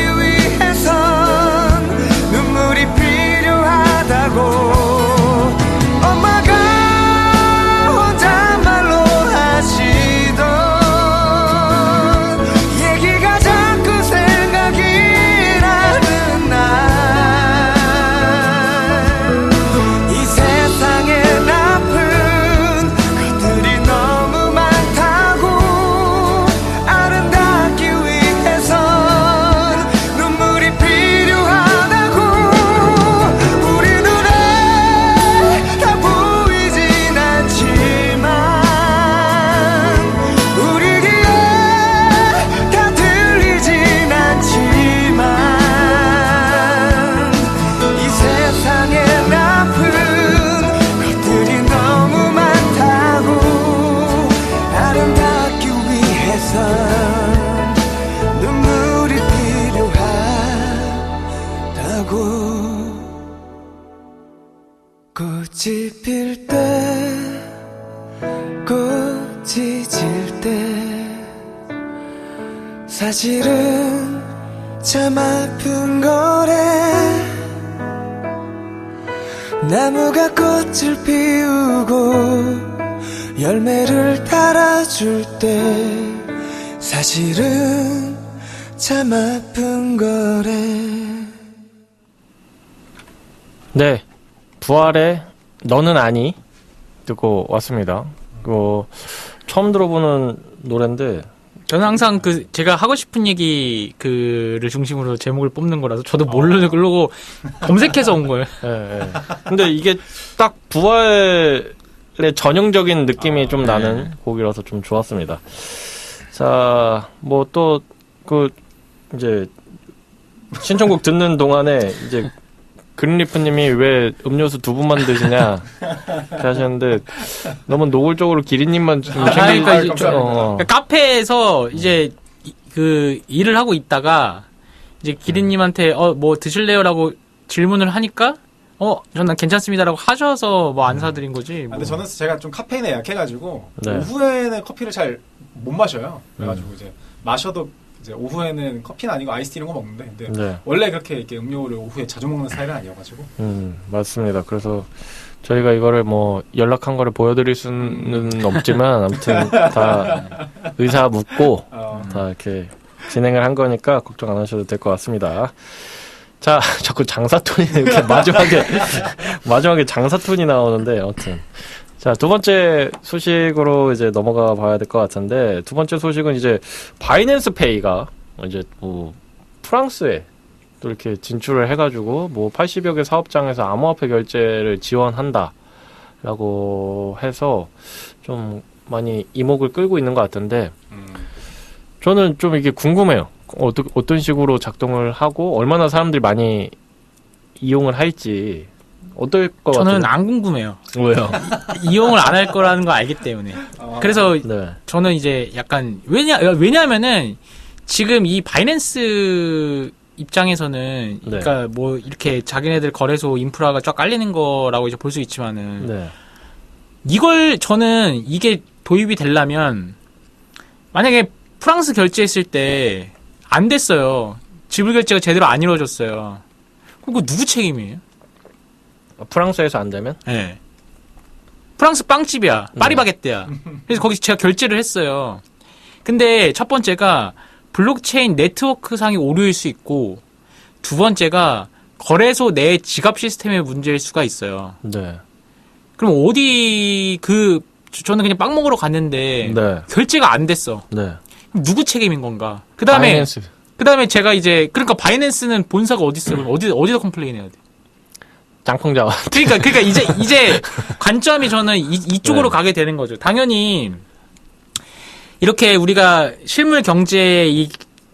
꽃이 필 때, 꽃이 질 때, 사실은 참 아픈 거래. 나무가 꽃을 피우고 열매를 달아줄 때, 사실은 참 아픈 거래. 네, 부활의 너는 아니 듣고 왔습니다. 처음 들어보는 노래인데 저는 항상 제가 하고 싶은 얘기 를 중심으로 제목을 뽑는 거라서 저도 모르고 검색해서 온 거예요. 예. 근데 이게 딱 부활의 전형적인 느낌이 좀 나는 곡이라서 좀 좋았습니다. 자, 뭐 또 이제 신청곡 듣는 동안에 이제 그린리프님이 왜 음료수 2분만 드시냐 이렇게 하셨는데 너무 노골적으로 기린님만 좀 그러니까 이제 감사합니다. 카페에서 이제 일을 하고 있다가 이제 기린님한테 뭐 드실래요라고 질문을 하니까 저는 괜찮습니다라고 하셔서 뭐 안 사드린 거지. 뭐. 근데 저는 제가 좀 카페인에 약해가지고 네. 오후에는 커피를 잘 못 마셔요. 그래가지고 이제 마셔도 이제 오후에는 커피는 아니고 아이스티 이런 거 먹는데, 근데 네. 원래 그렇게 이렇게 음료를 오후에 자주 먹는 스타일은 아니어가지고. 맞습니다. 그래서 저희가 이거를 뭐 연락한 거를 보여드릴 수는 없지만 아무튼 다 의사 묻고 다 이렇게 진행을 한 거니까 걱정 안 하셔도 될 것 같습니다. 자, 자꾸 장사톤이 이렇게 마지막에 장사톤이 나오는데 아무튼 자, 두 번째 소식으로 이제 넘어가 봐야 될 것 같은데 두 번째 소식은 이제 바이낸스 페이가 이제 뭐 프랑스에 또 이렇게 진출을 해가지고 뭐 80여 개 사업장에서 암호화폐 결제를 지원한다라고 해서 좀 많이 이목을 끌고 있는 것 같은데 저는 좀 이게 궁금해요. 어떤 식으로 작동을 하고 얼마나 사람들이 많이 이용을 할지 어떨 것 같아요? 저는 안 궁금해요. 왜요? 이용을 안 할 거라는 걸 알기 때문에. 그래서 네. 저는 이제 약간 왜냐하면은 지금 이 바이낸스 입장에서는 네. 그러니까 뭐 이렇게 자기네들 거래소 인프라가 쫙 깔리는 거라고 이제 볼 수 있지만은 네. 저는 이게 도입이 되려면 만약에 프랑스 결제했을 때 안 됐어요. 지불 결제가 제대로 안 이루어졌어요. 그거 누구 책임이에요? 프랑스에서 안 되면? 네. 프랑스 빵집이야. 파리바게뜨야. 그래서 거기 제가 결제를 했어요. 근데 첫 번째가 블록체인 네트워크상의 오류일 수 있고 두 번째가 거래소 내 지갑 시스템의 문제일 수가 있어요. 네. 그럼 저는 그냥 빵 먹으러 갔는데 네. 결제가 안 됐어. 네. 그럼 누구 책임인 건가? 그다음에 제가 이제 그러니까 바이낸스는 본사가 어디 있어요? 어디다 컴플레인 해야 돼? 짱콩자와. 그러니까 이제 관점이 저는 이쪽으로 네. 가게 되는 거죠. 당연히 이렇게 우리가 실물 경제에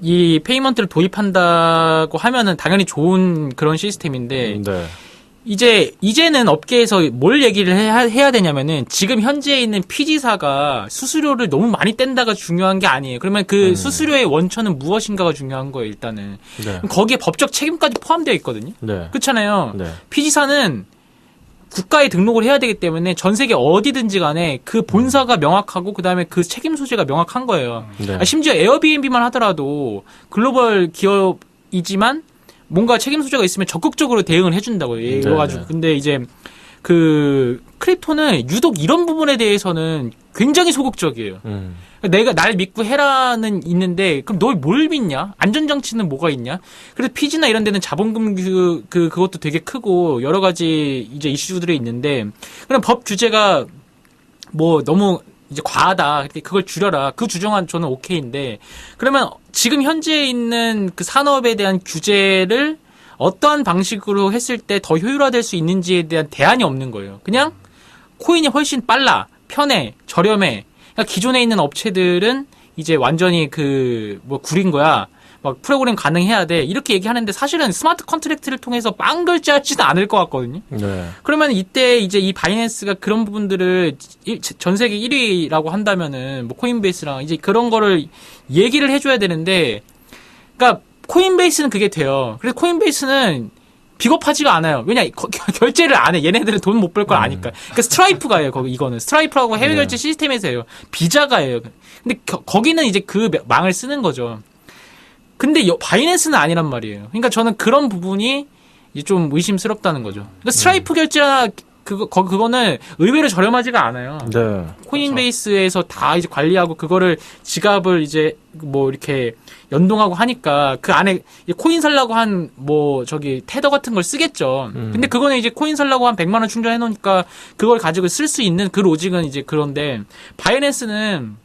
이 페이먼트를 도입한다고 하면은 당연히 좋은 그런 시스템인데 네. 이제는 업계에서 뭘 얘기를 해야 되냐면은 지금 현재에 있는 피지사가 수수료를 너무 많이 뗀다가 중요한 게 아니에요. 그러면 그 수수료의 원천은 무엇인가가 중요한 거예요, 일단은. 네. 거기에 법적 책임까지 포함되어 있거든요. 네. 그렇잖아요. 네. 피지사는 국가에 등록을 해야 되기 때문에 전 세계 어디든지 간에 그 본사가 명확하고 그다음에 그 책임 소재가 명확한 거예요. 네. 심지어 에어비앤비만 하더라도 글로벌 기업이지만 뭔가 책임 소재가 있으면 적극적으로 대응을 해준다고요. 이래가지고. 네. 근데 이제 크립토는 유독 이런 부분에 대해서는 굉장히 소극적이에요. 내가 날 믿고 해라는 있는데 그럼 너 뭘 믿냐? 안전장치는 뭐가 있냐? 그래서 피지나 이런 데는 자본금 그것도 되게 크고 여러 가지 이제 이슈들이 있는데 그럼 법 규제가 뭐 너무 이제 과하다. 그걸 줄여라. 그 주장은 저는 오케이인데 그러면 지금 현재 있는 그 산업에 대한 규제를 어떠한 방식으로 했을 때 더 효율화될 수 있는지에 대한 대안이 없는 거예요. 그냥 코인이 훨씬 빨라, 편해, 저렴해. 그러니까 기존에 있는 업체들은 이제 완전히 구린 거야. 막 프로그램 가능해야 돼. 이렇게 얘기하는데 사실은 스마트 컨트랙트를 통해서 빵 결제하지는 않을 것 같거든요. 네. 그러면 이때 이제 이 바이낸스가 그런 부분들을 전 세계 1위라고 한다면은 뭐 코인베이스랑 이제 그런 거를 얘기를 해줘야 되는데, 그러니까 코인베이스는 그게 돼요. 그래서 코인베이스는 비겁하지가 않아요. 왜냐 결제를 안 해. 얘네들은 돈 못 벌 걸 아니까. 그러니까 스트라이프가 해요. 거기 이거는 스트라이프라고 해외 결제 시스템에서 해요. 비자가 해요. 근데 거기는 이제 그 망을 쓰는 거죠. 근데 바이낸스는 아니란 말이에요. 그러니까 저는 그런 부분이 이제 좀 의심스럽다는 거죠. 그러니까 스트라이프 결제나 그거는 의외로 저렴하지가 않아요. 네. 코인베이스에서 다 이제 관리하고 그거를 지갑을 이제 뭐 이렇게 연동하고 하니까 그 안에 코인 살라고 한 뭐 저기 테더 같은 걸 쓰겠죠. 근데 그거는 이제 코인 살라고 한 100만 원 충전해 놓으니까 그걸 가지고 쓸 수 있는 그 로직은 이제 그런데 바이낸스는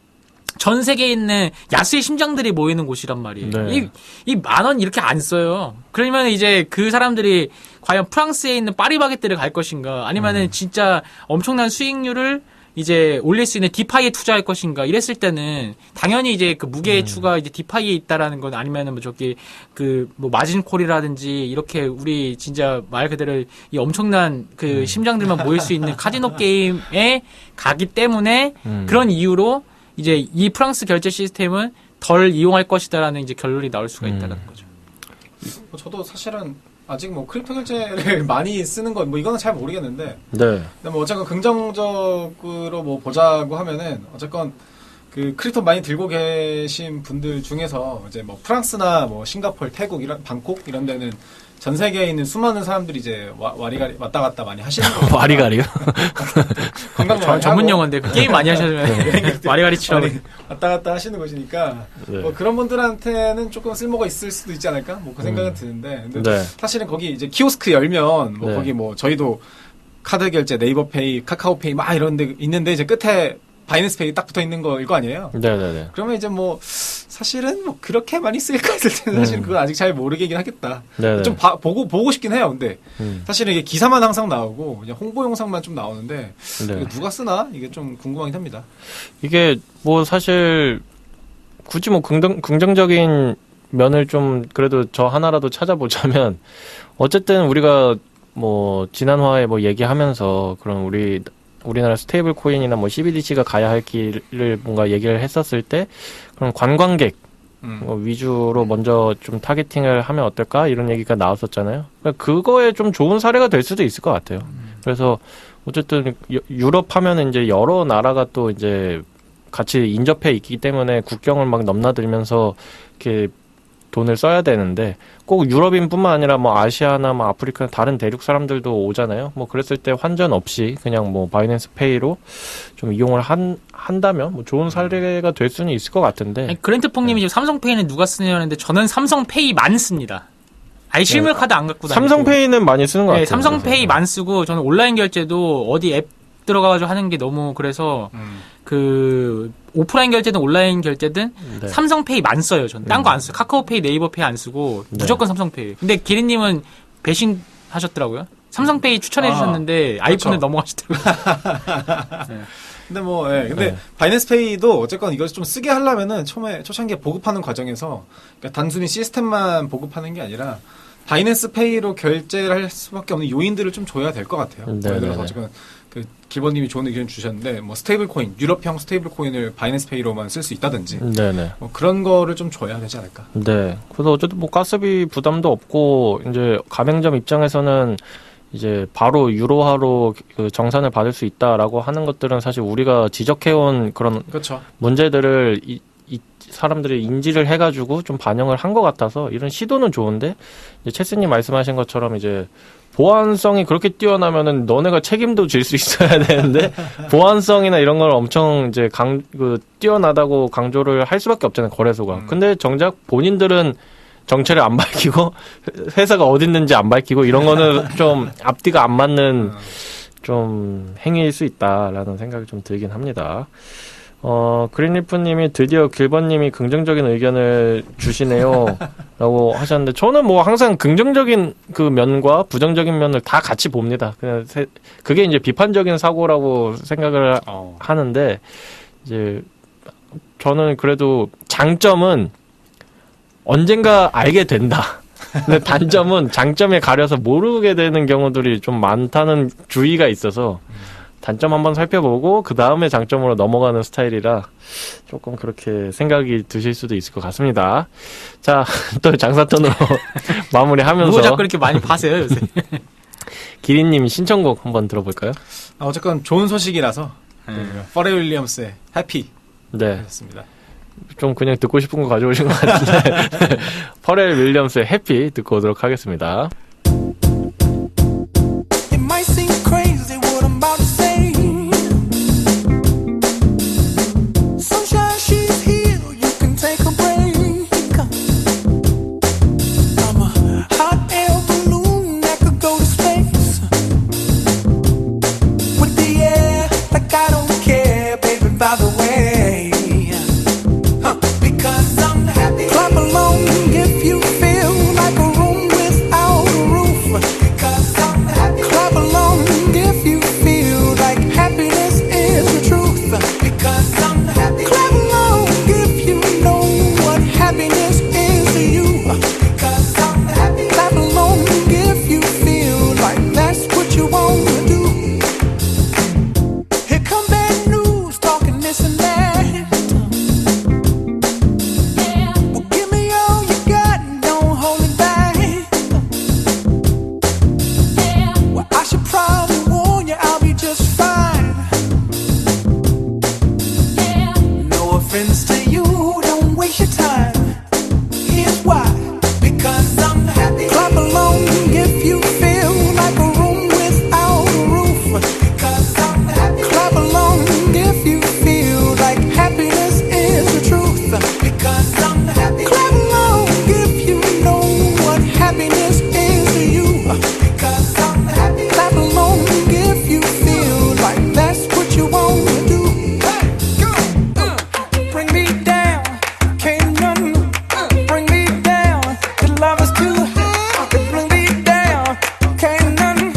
전 세계에 있는 야수의 심장들이 모이는 곳이란 말이에요. 네. 이 10,000원 이렇게 안 써요. 그러면 이제 그 사람들이 과연 프랑스에 있는 파리바게뜨를 갈 것인가 아니면은 진짜 엄청난 수익률을 이제 올릴 수 있는 디파이에 투자할 것인가 이랬을 때는 당연히 이제 그 무게추가 이제 디파이에 있다라는 건 아니면은 뭐 저기 그 뭐 마진콜이라든지 이렇게 우리 진짜 말 그대로 이 엄청난 그 심장들만 모일 수 있는 카지노 게임에 가기 때문에 그런 이유로 이제 이 프랑스 결제 시스템은 덜 이용할 것이다라는 이제 결론이 나올 수가 있다는 거죠. 저도 사실은 아직 뭐 크립토 결제를 많이 쓰는 건 뭐 이거는 잘 모르겠는데. 네. 근데 뭐 어쨌건 긍정적으로 뭐 보자고 하면은 어쨌건 그 크립토 많이 들고 계신 분들 중에서 이제 뭐 프랑스나 뭐 싱가포르, 태국 이런 방콕 이런 데는 전 세계에 있는 수많은 사람들이 이제 와리가리 왔다 갔다 많이 하시는 거예요. 와리가리요? 관광 전문 용어인데 그 게임 많이 하시면 와리가리치라고 왔다 갔다 하시는 것이니까 네. 뭐 그런 분들한테는 조금 쓸모가 있을 수도 있지 않을까? 뭐 그 생각은 드는데 근데 네. 사실은 거기 이제 키오스크 열면 뭐 네. 거기 뭐 저희도 카드 결제, 네이버페이, 카카오페이 막 이런 데 있는데 이제 끝에 바이낸스페이 딱 붙어 있는 거일 거 아니에요. 네네네. 그러면 이제 뭐 사실은 뭐 그렇게 많이 쓸까 했을 때는 사실은 그건 아직 잘 모르겠긴 하겠다. 네네. 좀 보고 싶긴 해요. 근데 사실은 이게 기사만 항상 나오고 그냥 홍보 영상만 좀 나오는데 네. 이거 누가 쓰나 이게 좀 궁금하긴 합니다. 이게 뭐 사실 굳이 뭐 긍정적인 면을 좀 그래도 저 하나라도 찾아보자면 어쨌든 우리가 뭐 지난화에 뭐 얘기하면서 그런 우리나라 스테이블 코인이나 뭐 CBDC가 가야 할 길을 뭔가 얘기를 했었을 때 그런 관광객 위주로 먼저 좀 타겟팅을 하면 어떨까 이런 얘기가 나왔었잖아요. 그러니까 그거에 좀 좋은 사례가 될 수도 있을 것 같아요. 그래서 어쨌든 유럽 하면은 이제 여러 나라가 또 이제 같이 인접해 있기 때문에 국경을 막 넘나들면서 이렇게 돈을 써야 되는데 꼭 유럽인뿐만 아니라 뭐 아시아나 뭐 아프리카 다른 대륙 사람들도 오잖아요. 뭐 그랬을 때 환전 없이 그냥 뭐 바이낸스 페이로 좀 이용을 한다면 뭐 좋은 사례가 될 수는 있을 것 같은데. 아니, 그랜트퐁님이 지금 삼성페이는 누가 쓰냐고 하는데 저는 삼성페이만 씁니다. 아예 실물 카드 안 갖고 다니고. 삼성페이는 많이 쓰는 것 같아요. 네, 삼성페이만 쓰고 저는 온라인 결제도 어디 앱 들어가가지고 하는 게 너무 그래서 그 오프라인 결제든 온라인 결제든 네. 삼성페이만 써요. 저는 딴 거 안 써요. 카카오페이, 네이버페이 안 쓰고 네. 무조건 삼성페이. 근데 기린님은 배신 하셨더라고요. 삼성페이 추천해 주셨는데 아이폰을 그렇죠. 넘어가시더라고요. 근데 뭐, 예. 근데 네. 바이낸스페이도 어쨌건 이걸 좀 쓰게 하려면은 초창기에 보급하는 과정에서 그러니까 단순히 시스템만 보급하는 게 아니라 바이낸스페이로 결제를 할 수밖에 없는 요인들을 좀 줘야 될 것 같아요. 네, 예를 네, 들어서 네. 지금 그 길버님이 좋은 의견 주셨는데 뭐 스테이블 코인, 유럽형 스테이블 코인을 바이낸스페이로만 쓸 수 있다든지 네네. 뭐 그런 거를 좀 줘야 되지 않을까. 네. 그래서 어쨌든 뭐 가스비 부담도 없고 이제 가맹점 입장에서는 이제 바로 유로화로 그 정산을 받을 수 있다라고 하는 것들은 사실 우리가 지적해온 그런 그렇죠. 문제들을 이 사람들이 인지를 해가지고 좀 반영을 한 것 같아서 이런 시도는 좋은데 이제 체스님 말씀하신 것처럼 이제 보안성이 그렇게 뛰어나면은 너네가 책임도 질 수 있어야 되는데 보안성이나 이런 걸 엄청 이제 뛰어나다고 강조를 할 수밖에 없잖아요, 거래소가. 근데 정작 본인들은 정체를 안 밝히고 회사가 어디 있는지 안 밝히고 이런 거는 좀 앞뒤가 안 맞는 좀 행위일 수 있다라는 생각이 좀 들긴 합니다. 그린리프님이 드디어 길버님이 긍정적인 의견을 주시네요. 라고 하셨는데, 저는 뭐 항상 긍정적인 그 면과 부정적인 면을 다 같이 봅니다. 그게 이제 비판적인 사고라고 생각을 하는데, 이제, 저는 그래도 장점은 언젠가 알게 된다. 근데 단점은 장점에 가려서 모르게 되는 경우들이 좀 많다는 주의가 있어서, 단점 한번 살펴보고 그 다음에 장점으로 넘어가는 스타일이라 조금 그렇게 생각이 드실 수도 있을 것 같습니다. 자, 또 장사톤으로 마무리하면서 뭐 자꾸 이렇게 많이 파세요 요새. 기린님 신청곡 한번 들어볼까요? 어쨌건 좋은 소식이라서 퍼렐 윌리엄스의 해피 네, 였습니다. 좀 그냥 듣고 싶은 거 가져오신 것 같은데 퍼렐 윌리엄스의 해피 듣고 오도록 하겠습니다. It might seem crazy what I'm about to say. Sunshine, she's here. You can take a break. I'm a hot air balloon that could go to space. With the air, like I don't care, baby, by the way. Because I'm happy. Clap along if you feel like a room without a roof. Because I'm happy. Clap along if you feel like happiness is the truth. Because I'm happy. Clap along if you know what happiness is to you. Because I'm happy. Clap along if you feel like that's what you want to do. Here come bad news, talking this and that. Well, give me all you got and don't hold it back. Well, I should probably warn you, I'll be just fine. No offense to you, don't waste your time. Here's why. Because I'm happy. Clap along if you feel like a room without a roof. Because I'm happy. Clap along if you feel like happiness is the truth. Because I'm happy. Clap along if you know what happiness is to you. Because I'm happy. Clap along if you feel like that's what you want to do. Bring me down, can't none bring me down. The love is too high. Bring me down, can't none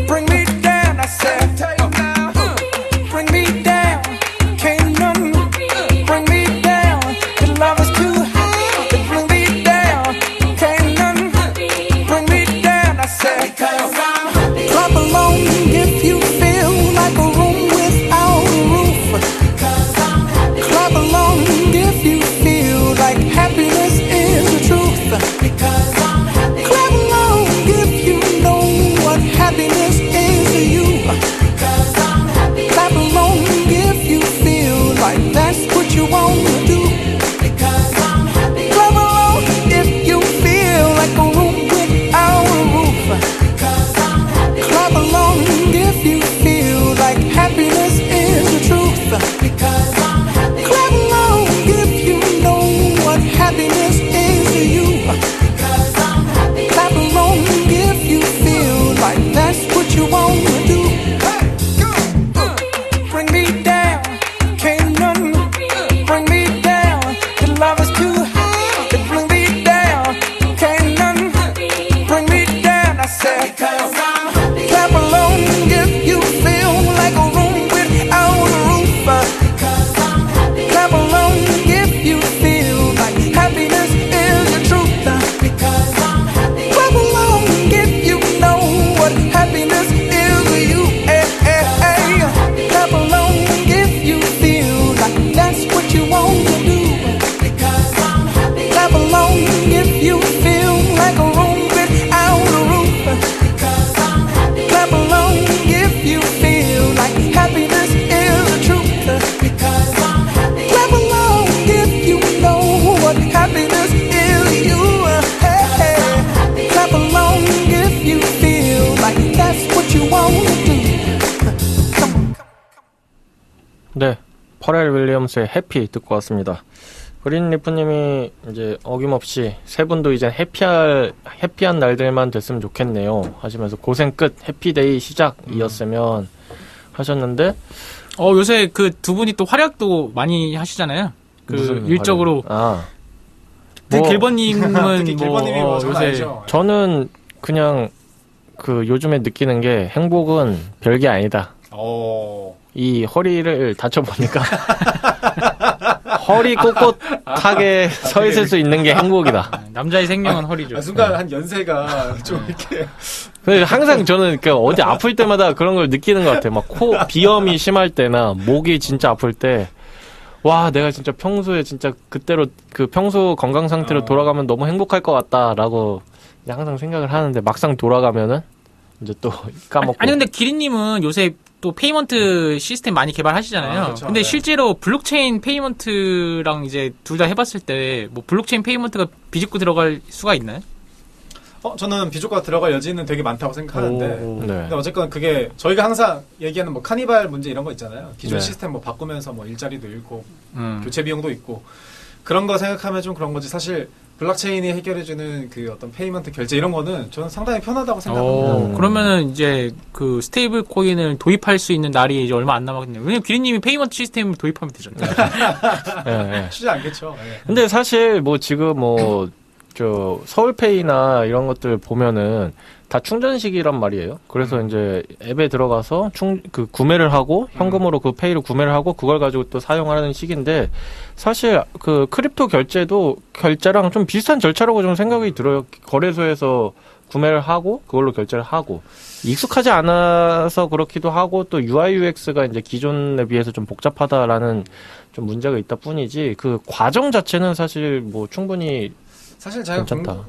bring me down. I said, bring me down, can't none bring me down. The love is too high. Bring me down, can't none bring me down. I said, clap along if you feel like a room without a roof. Clap along if you feel like happiness is the truth. Because I'm happy. Clap along if you know what happiness is to you. Because I'm happy. Clap along if you feel like that's what you want to do. Because I'm happy. Clap along if you feel like a room without a roof. Because I'm happy. Clap along if you feel like happiness is the truth. Because I'm happy. Clap along if you know what happiness is to you. Because I'm happy. Clap along if you feel like that's what you want to do. Bring me down, can't none bring me down. The love is too high. Bring me down, can't none bring me down. I said, because I'm happy. Clap along if you feel like a room without a roof. Because I'm happy. Clap along if you feel like happiness is the truth. Because I'm happy. Clap along if you know what happiness is to you. Clap along if you feel like that's what you want to do. Because I'm happy. Clap along if you feel like a room without a roof. Because I'm happy. Clap along if you feel like happiness is the truth. Because I'm happy. Clap along if you know what happiness is to you. Clap along if you feel like that's what you want to do. 네, 퍼렐 윌리엄스의 해피 듣고 왔습니다. 그린리프님이 이제 어김없이 세 분도 이젠 해피한 날들만 됐으면 좋겠네요 하시면서 고생 끝 해피데이 시작이었으면 하셨는데 요새 그 두 분이 또 활약도 많이 하시잖아요. 그 무슨 일적으로. 뭐, 길버님은 특히 길버님이 뭐 장난 요새 아니죠. 저는 그냥 그 요즘에 느끼는 게 행복은 별게 아니다. 이 허리를 다쳐보니까 허리 꼿꼿하게 서 있을 수 있는 게 행복이다. 남자의 생명은 허리죠. 순간 한 연세가 좀 이렇게 항상 저는 어디 아플 때마다 그런 걸 느끼는 것 같아요. 막 비염이 심할 때나 목이 진짜 아플 때, 와, 내가 진짜 평소에 진짜 그때로 평소 건강 상태로 돌아가면 너무 행복할 것 같다라고 항상 생각을 하는데 막상 돌아가면은 이제 또 까먹고. 아니 근데 기린님은 요새 또 페이먼트 시스템 많이 개발하시잖아요. 그렇죠. 근데 네. 실제로 블록체인 페이먼트랑 이제 둘 다 해봤을 때 뭐 블록체인 페이먼트가 비집고 들어갈 수가 있나요? 저는 비주가 들어갈 여지는 되게 많다고 생각하는데 네. 근데 어쨌건 그게 저희가 항상 얘기하는 뭐 카니발 문제 이런 거 있잖아요. 기존 네. 시스템 뭐 바꾸면서 뭐 일자리도 잃고 교체 비용도 있고 그런 거 생각하면 좀 그런 거지. 사실 블록체인이 해결해주는 그 어떤 페이먼트 결제 이런 거는 저는 상당히 편하다고 생각합니다. 그러면은 이제 그 스테이블 코인을 도입할 수 있는 날이 이제 얼마 안 남았겠네요. 왜냐면 기린님이 페이먼트 시스템을 도입하면 되잖아요. 네. 쉽지 않겠죠. 네. 근데 사실 지금 서울페이나 이런 것들 보면은 다 충전식이란 말이에요. 그래서 이제 앱에 들어가서 구매를 하고 현금으로 그 페이를 구매를 하고 그걸 가지고 또 사용하는 식인데 사실 그 크립토 결제랑 좀 비슷한 절차라고 좀 생각이 들어요. 거래소에서 구매를 하고 그걸로 결제를 하고 익숙하지 않아서 그렇기도 하고 또 UI UX가 이제 기존에 비해서 좀 복잡하다라는 좀 문제가 있다 뿐이지 그 과정 자체는 사실 충분히 사실 제가 괜찮다.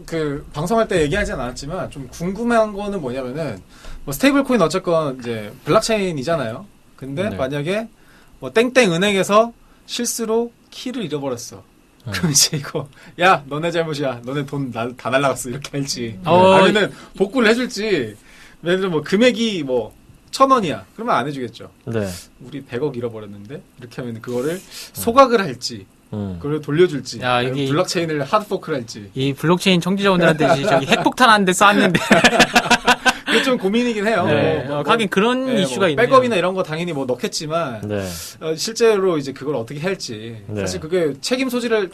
방송할 때 얘기하진 않았지만 좀 궁금한 거는 뭐냐면은 뭐 스테이블 코인 어쨌건 이제 블록체인이잖아요. 근데 네. 만약에 뭐 땡땡 은행에서 실수로 키를 잃어버렸어. 그럼 이제 이거 야 너네 잘못이야. 너네 돈 다 날라갔어. 이렇게 할지 아니면은 복구를 해줄지. 예를 들어 뭐 금액이 1,000원이야. 그러면 안 해주겠죠. 네. 우리 100억 잃어버렸는데 이렇게 하면 그거를 소각을 할지. 그걸 돌려줄지. 야, 이게 블록체인을 하드포크를 할지. 이 블록체인 청취자분들한테 저기 핵폭탄하는데 쐈는데 그게 좀 고민이긴 해요. 네. 하긴 그런 이슈가 있네요. 백업이나 이런 거 당연히 넣겠지만 네. 실제로 이제 그걸 어떻게 할지 네. 사실 그게 책임 소재를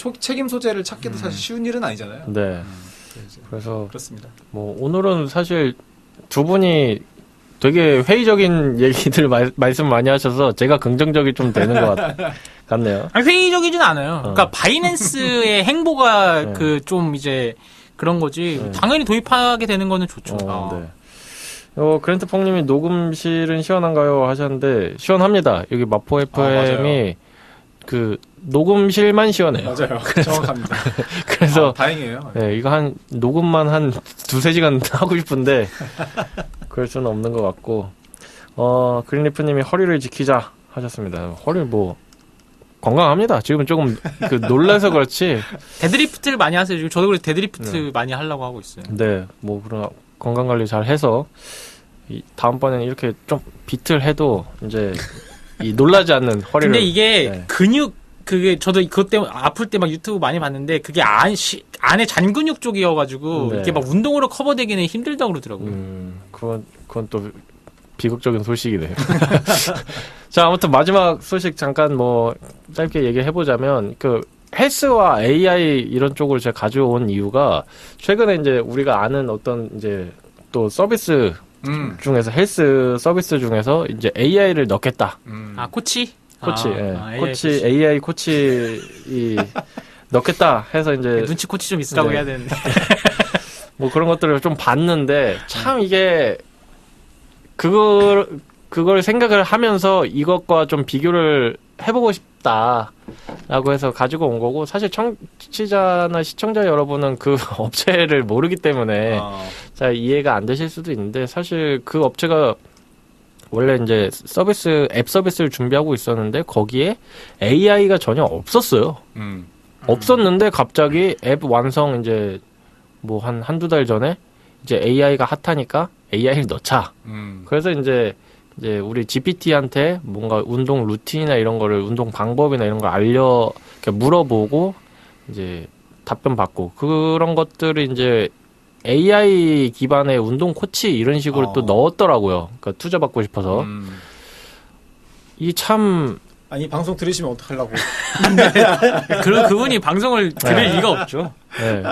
찾기도 사실 쉬운 일은 아니잖아요. 네. 그래서 그렇습니다. 오늘은 사실 두 분이 되게 회의적인 얘기들 말씀 많이 하셔서 제가 긍정적이 좀 되는 것 같네요. 아니, 회의적이진 않아요. 그러니까 바이낸스의 행보가 네. 좀 이제 그런 거지. 네. 당연히 도입하게 되는 거는 좋죠. 네. 그랜트 펑님이 녹음실은 시원한가요? 하셨는데 시원합니다. 여기 마포 FM이 그 녹음실만 시원해요. 맞아요. 정확합니다. 그래서 다행이에요. 네, 이거 녹음만 한 2-3시간 하고 싶은데 그럴 수는 없는 것 같고 그린리프님이 허리를 지키자 하셨습니다. 허리 건강합니다. 지금 조금 놀라서 그렇지. 데드리프트를 많이 하세요. 지금 저도 그래서 데드리프트 많이 하려고 하고 있어요. 네, 그런 건강 관리 잘 해서 다음번에는 이렇게 좀 비틀 해도 이제 놀라지 않는 허리를. 근데 이게 네. 그게 저도 그것 때문에 아플 때 막 유튜브 많이 봤는데 그게 안에 잔근육 쪽이어가지고 네. 이게 막 운동으로 커버되기는 힘들다고 그러더라고요. 그건 또 비극적인 소식이네요. 자, 아무튼 마지막 소식 잠깐 짧게 얘기해보자면, 헬스와 AI 이런 쪽을 제가 가져온 이유가, 최근에 이제 우리가 아는 어떤 이제 또 서비스 중에서, 헬스 서비스 중에서 이제 AI를 넣겠다. 코치? 코치, 예. AI 코치, AI 코치 넣겠다 해서 이제. 눈치 코치 좀 있으라고 네. 해야 되는데. 그런 것들을 좀 봤는데, 참 이게, 그걸 생각을 하면서 이것과 좀 비교를 해보고 싶다라고 해서 가지고 온 거고, 사실 청취자나 시청자 여러분은 그 업체를 모르기 때문에 잘 이해가 안 되실 수도 있는데, 사실 그 업체가 원래 이제 앱 서비스를 준비하고 있었는데, 거기에 AI가 전혀 없었어요. 없었는데 갑자기 앱 완성 이제 한두 달 전에 이제 AI가 핫하니까 AI를 넣자. 그래서 이제 우리 GPT한테 뭔가 운동 루틴이나 이런 거를, 운동 방법이나 이런 걸 물어보고 이제 답변 받고, 그런 것들을 이제 AI 기반의 운동 코치 이런 식으로 또 넣었더라고요. 그러니까 투자 받고 싶어서. 이 참, 아니 방송 들으시면 어떡하려고. 그분이 방송을 들을 리가 없죠. 네.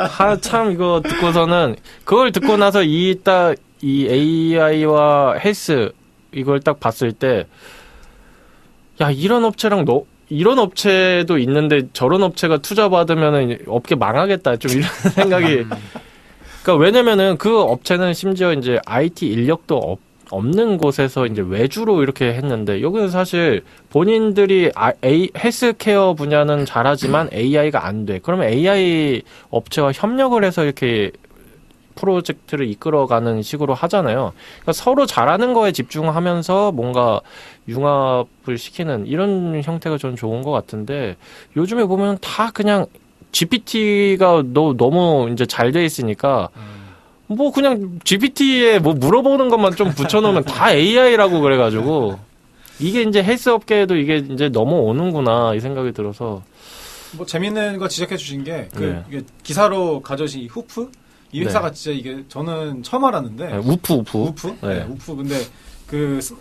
참 이거 듣고서는, 그걸 듣고 나서 이 AI와 헬스 이걸 딱 봤을 때, 야, 이런 업체랑 이런 업체도 있는데 저런 업체가 투자 받으면은 업계 망하겠다. 좀 이런 생각이. 그러니까 왜냐면은 그 업체는 심지어 이제 IT 인력도 없는 곳에서 이제 외주로 이렇게 했는데 여기는 사실 본인들이 헬스케어 분야는 잘하지만 AI가 안 돼. 그러면 AI 업체와 협력을 해서 이렇게 프로젝트를 이끌어가는 식으로 하잖아요. 그러니까 서로 잘하는 거에 집중하면서 뭔가 융합을 시키는 이런 형태가 전 좋은 것 같은데 요즘에 보면 다 그냥 GPT가 너무 이제 잘 돼 있으니까 뭐 그냥 GPT에 뭐 물어보는 것만 좀 붙여놓으면 다 AI라고 그래가지고 이게 이제 헬스 업계에도 이게 이제 넘어오는구나 이 생각이 들어서 뭐 재밌는 거 지적해 주신 게 네. 이게 기사로 가져오신 이 후프 이 회사가 네. 진짜 이게 저는 처음 알았는데 네, 우프. 우프? 네. 네, 우프. 근데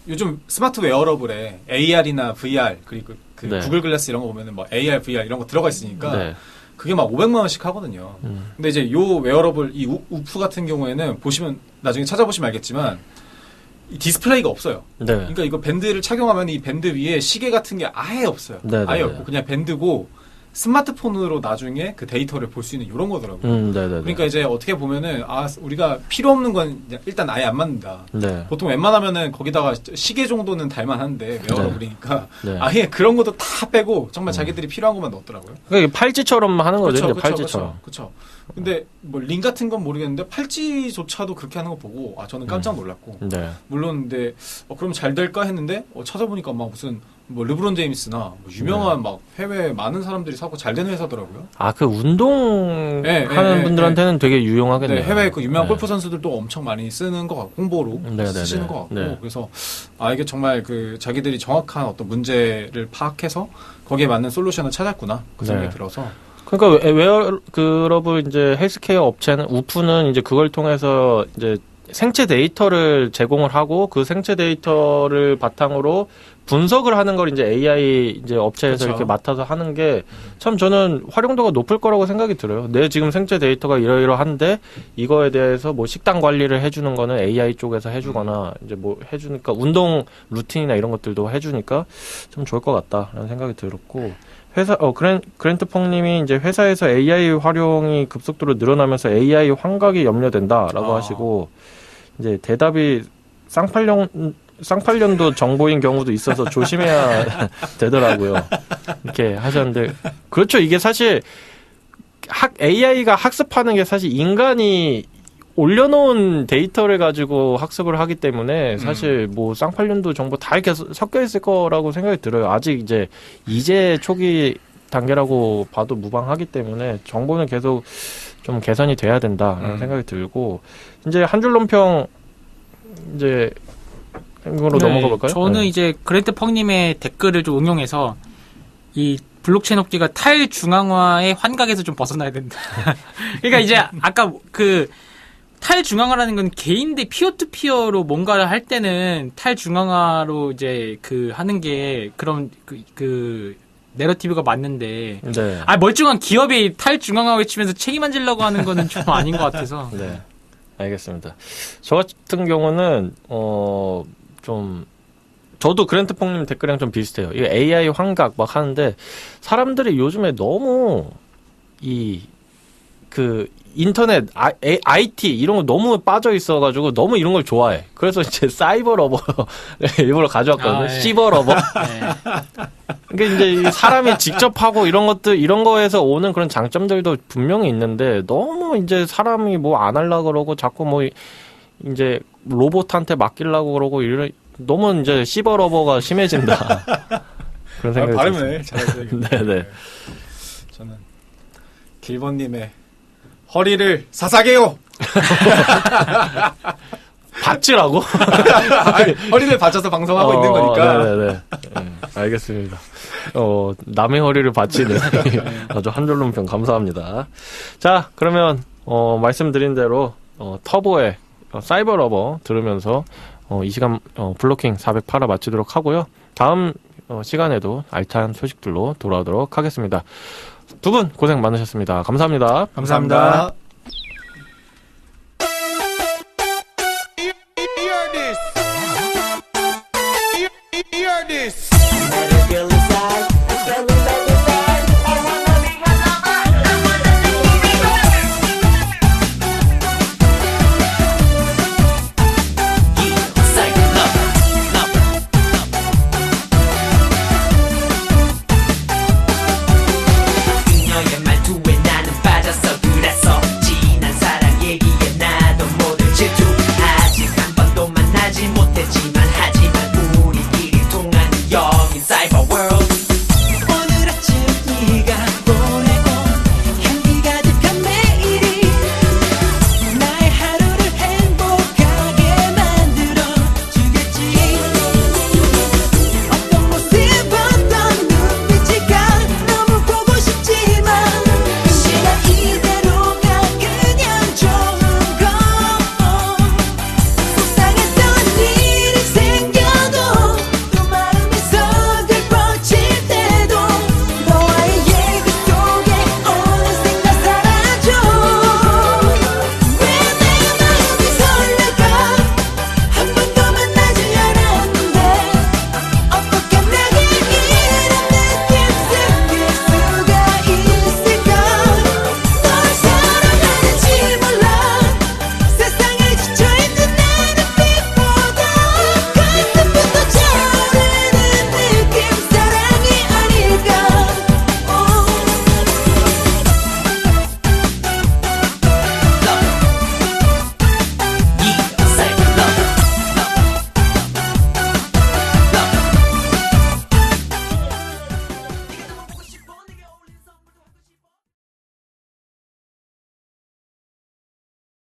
요즘 스마트 웨어러블에 AR이나 VR 그리고 네. 구글 글래스 이런 거 보면은 뭐 AR, VR 이런 거 들어가 있으니까 네. 그게 막 500만 원씩 하거든요. 근데 이제 요 웨어러블 이 우프 같은 경우에는 보시면 나중에 찾아보시면 알겠지만 이 디스플레이가 없어요. 네. 그러니까 이거 밴드를 착용하면 이 밴드 위에 시계 같은 게 아예 없어요. 네, 아예 네, 없고 네. 그냥 밴드고 스마트폰으로 나중에 그 데이터를 볼 수 있는 이런 거더라고요. 네네네. 그러니까 이제 어떻게 보면은 우리가 필요 없는 건 일단 아예 안 맞는다. 네. 보통 웬만하면은 거기다가 시계 정도는 달만한데 웨어러블이니까 네. 아예 그런 것도 다 빼고 정말 자기들이 필요한 것만 넣었더라고요. 그러니까 이게 팔찌처럼 하는 거죠, 이제 팔찌처럼. 그렇죠. 근데 뭐 링 같은 건 모르겠는데 팔찌조차도 그렇게 하는 거 보고 저는 깜짝 놀랐고 네. 물론 근데 그럼 잘 될까 했는데 찾아보니까 막 무슨 뭐 르브론 제임스나 뭐 유명한 막 해외 많은 사람들이 사고 잘 되는 회사더라고요. 아, 그 운동 네, 하는 네, 분들한테는 되게 유용하겠네요. 네, 해외 그 유명한 네. 골프 선수들도 엄청 많이 쓰는 것 같고 홍보로 네, 네, 쓰시는 네. 것 같고 네. 그래서 이게 정말 그 자기들이 정확한 어떤 문제를 파악해서 거기에 맞는 솔루션을 찾았구나 그 생각이 네. 들어서 그러니까 웨어러블 이제 헬스케어 업체는 우프는 이제 그걸 통해서 이제 생체 데이터를 제공을 하고 그 생체 데이터를 바탕으로 분석을 하는 걸 이제 AI 이제 업체에서 그렇죠. 이렇게 맡아서 하는 게 참 저는 활용도가 높을 거라고 생각이 들어요. 내 지금 생체 데이터가 이러이러한데 이거에 대해서 뭐 식단 관리를 해주는 거는 AI 쪽에서 해주거나 이제 뭐 해주니까 운동 루틴이나 이런 것들도 해주니까 좀 좋을 것 같다라는 생각이 들었고 그랜트 펑님이 이제 회사에서 AI 활용이 급속도로 늘어나면서 AI 환각이 염려된다라고 하시고 이제 대답이 쌍팔년도 정보인 경우도 있어서 조심해야 되더라고요. 이렇게 하셨는데 그렇죠. 이게 사실 AI가 학습하는 게 사실 인간이 올려놓은 데이터를 가지고 학습을 하기 때문에 사실 뭐 쌍팔년도 정보 다 이렇게 섞여 있을 거라고 생각이 들어요. 아직 이제 초기 단계라고 봐도 무방하기 때문에 정보는 계속 좀 개선이 돼야 된다라는 생각이 들고 이제 한 줄 논평 이제 으로 넘어가 볼까요? 저는 네. 이제 그랜트 펑님의 댓글을 좀 응용해서 이 블록체인 업계가 탈중앙화의 환각에서 좀 벗어나야 된다. 그러니까 이제 아까 그 탈중앙화라는 건 개인대 피어투피어로 뭔가를 할 때는 탈중앙화로 이제 그 하는 게 그런 그 내러티브가 맞는데 네. 멀쩡한 기업이 탈중앙화 외치면서 책임 안 지려고 하는 거는 좀 아닌 것 같아서. 네. 알겠습니다. 저 같은 경우는 좀 저도 그랜트 펑님 댓글이랑 좀 비슷해요. 이게 AI 환각 막 하는데 사람들이 요즘에 너무 그 인터넷, IT 이런 거 너무 빠져 있어가지고 너무 이런 걸 좋아해. 그래서 이제 사이버 러버 일부러 가져왔거든요. 네. 시버 러버. 네. 그러니까 이제 사람이 직접 하고 이런 거에서 오는 그런 장점들도 분명히 있는데 너무 이제 사람이 뭐 안 하려고 그러고 자꾸 뭐 이제 로봇한테 맡기려고 그러고 너무 이제 시버 러버가 심해진다. 그런 생각이 발음을 잘하셔야겠네요. 네네. 저는 길번님의 허리를 사사게요. 받치라고? 허리를 받쳐서 방송하고 있는 거니까. 네네네. 알겠습니다. 남의 허리를 받치는 아주 한 줄 논평 감사합니다. 자, 그러면 말씀드린 대로 터보의 사이버 러버 들으면서 이 시간 블로킹 408화 마치도록 하고요. 다음 시간에도 알찬 소식들로 돌아오도록 하겠습니다. 두 분 고생 많으셨습니다. 감사합니다. 감사합니다.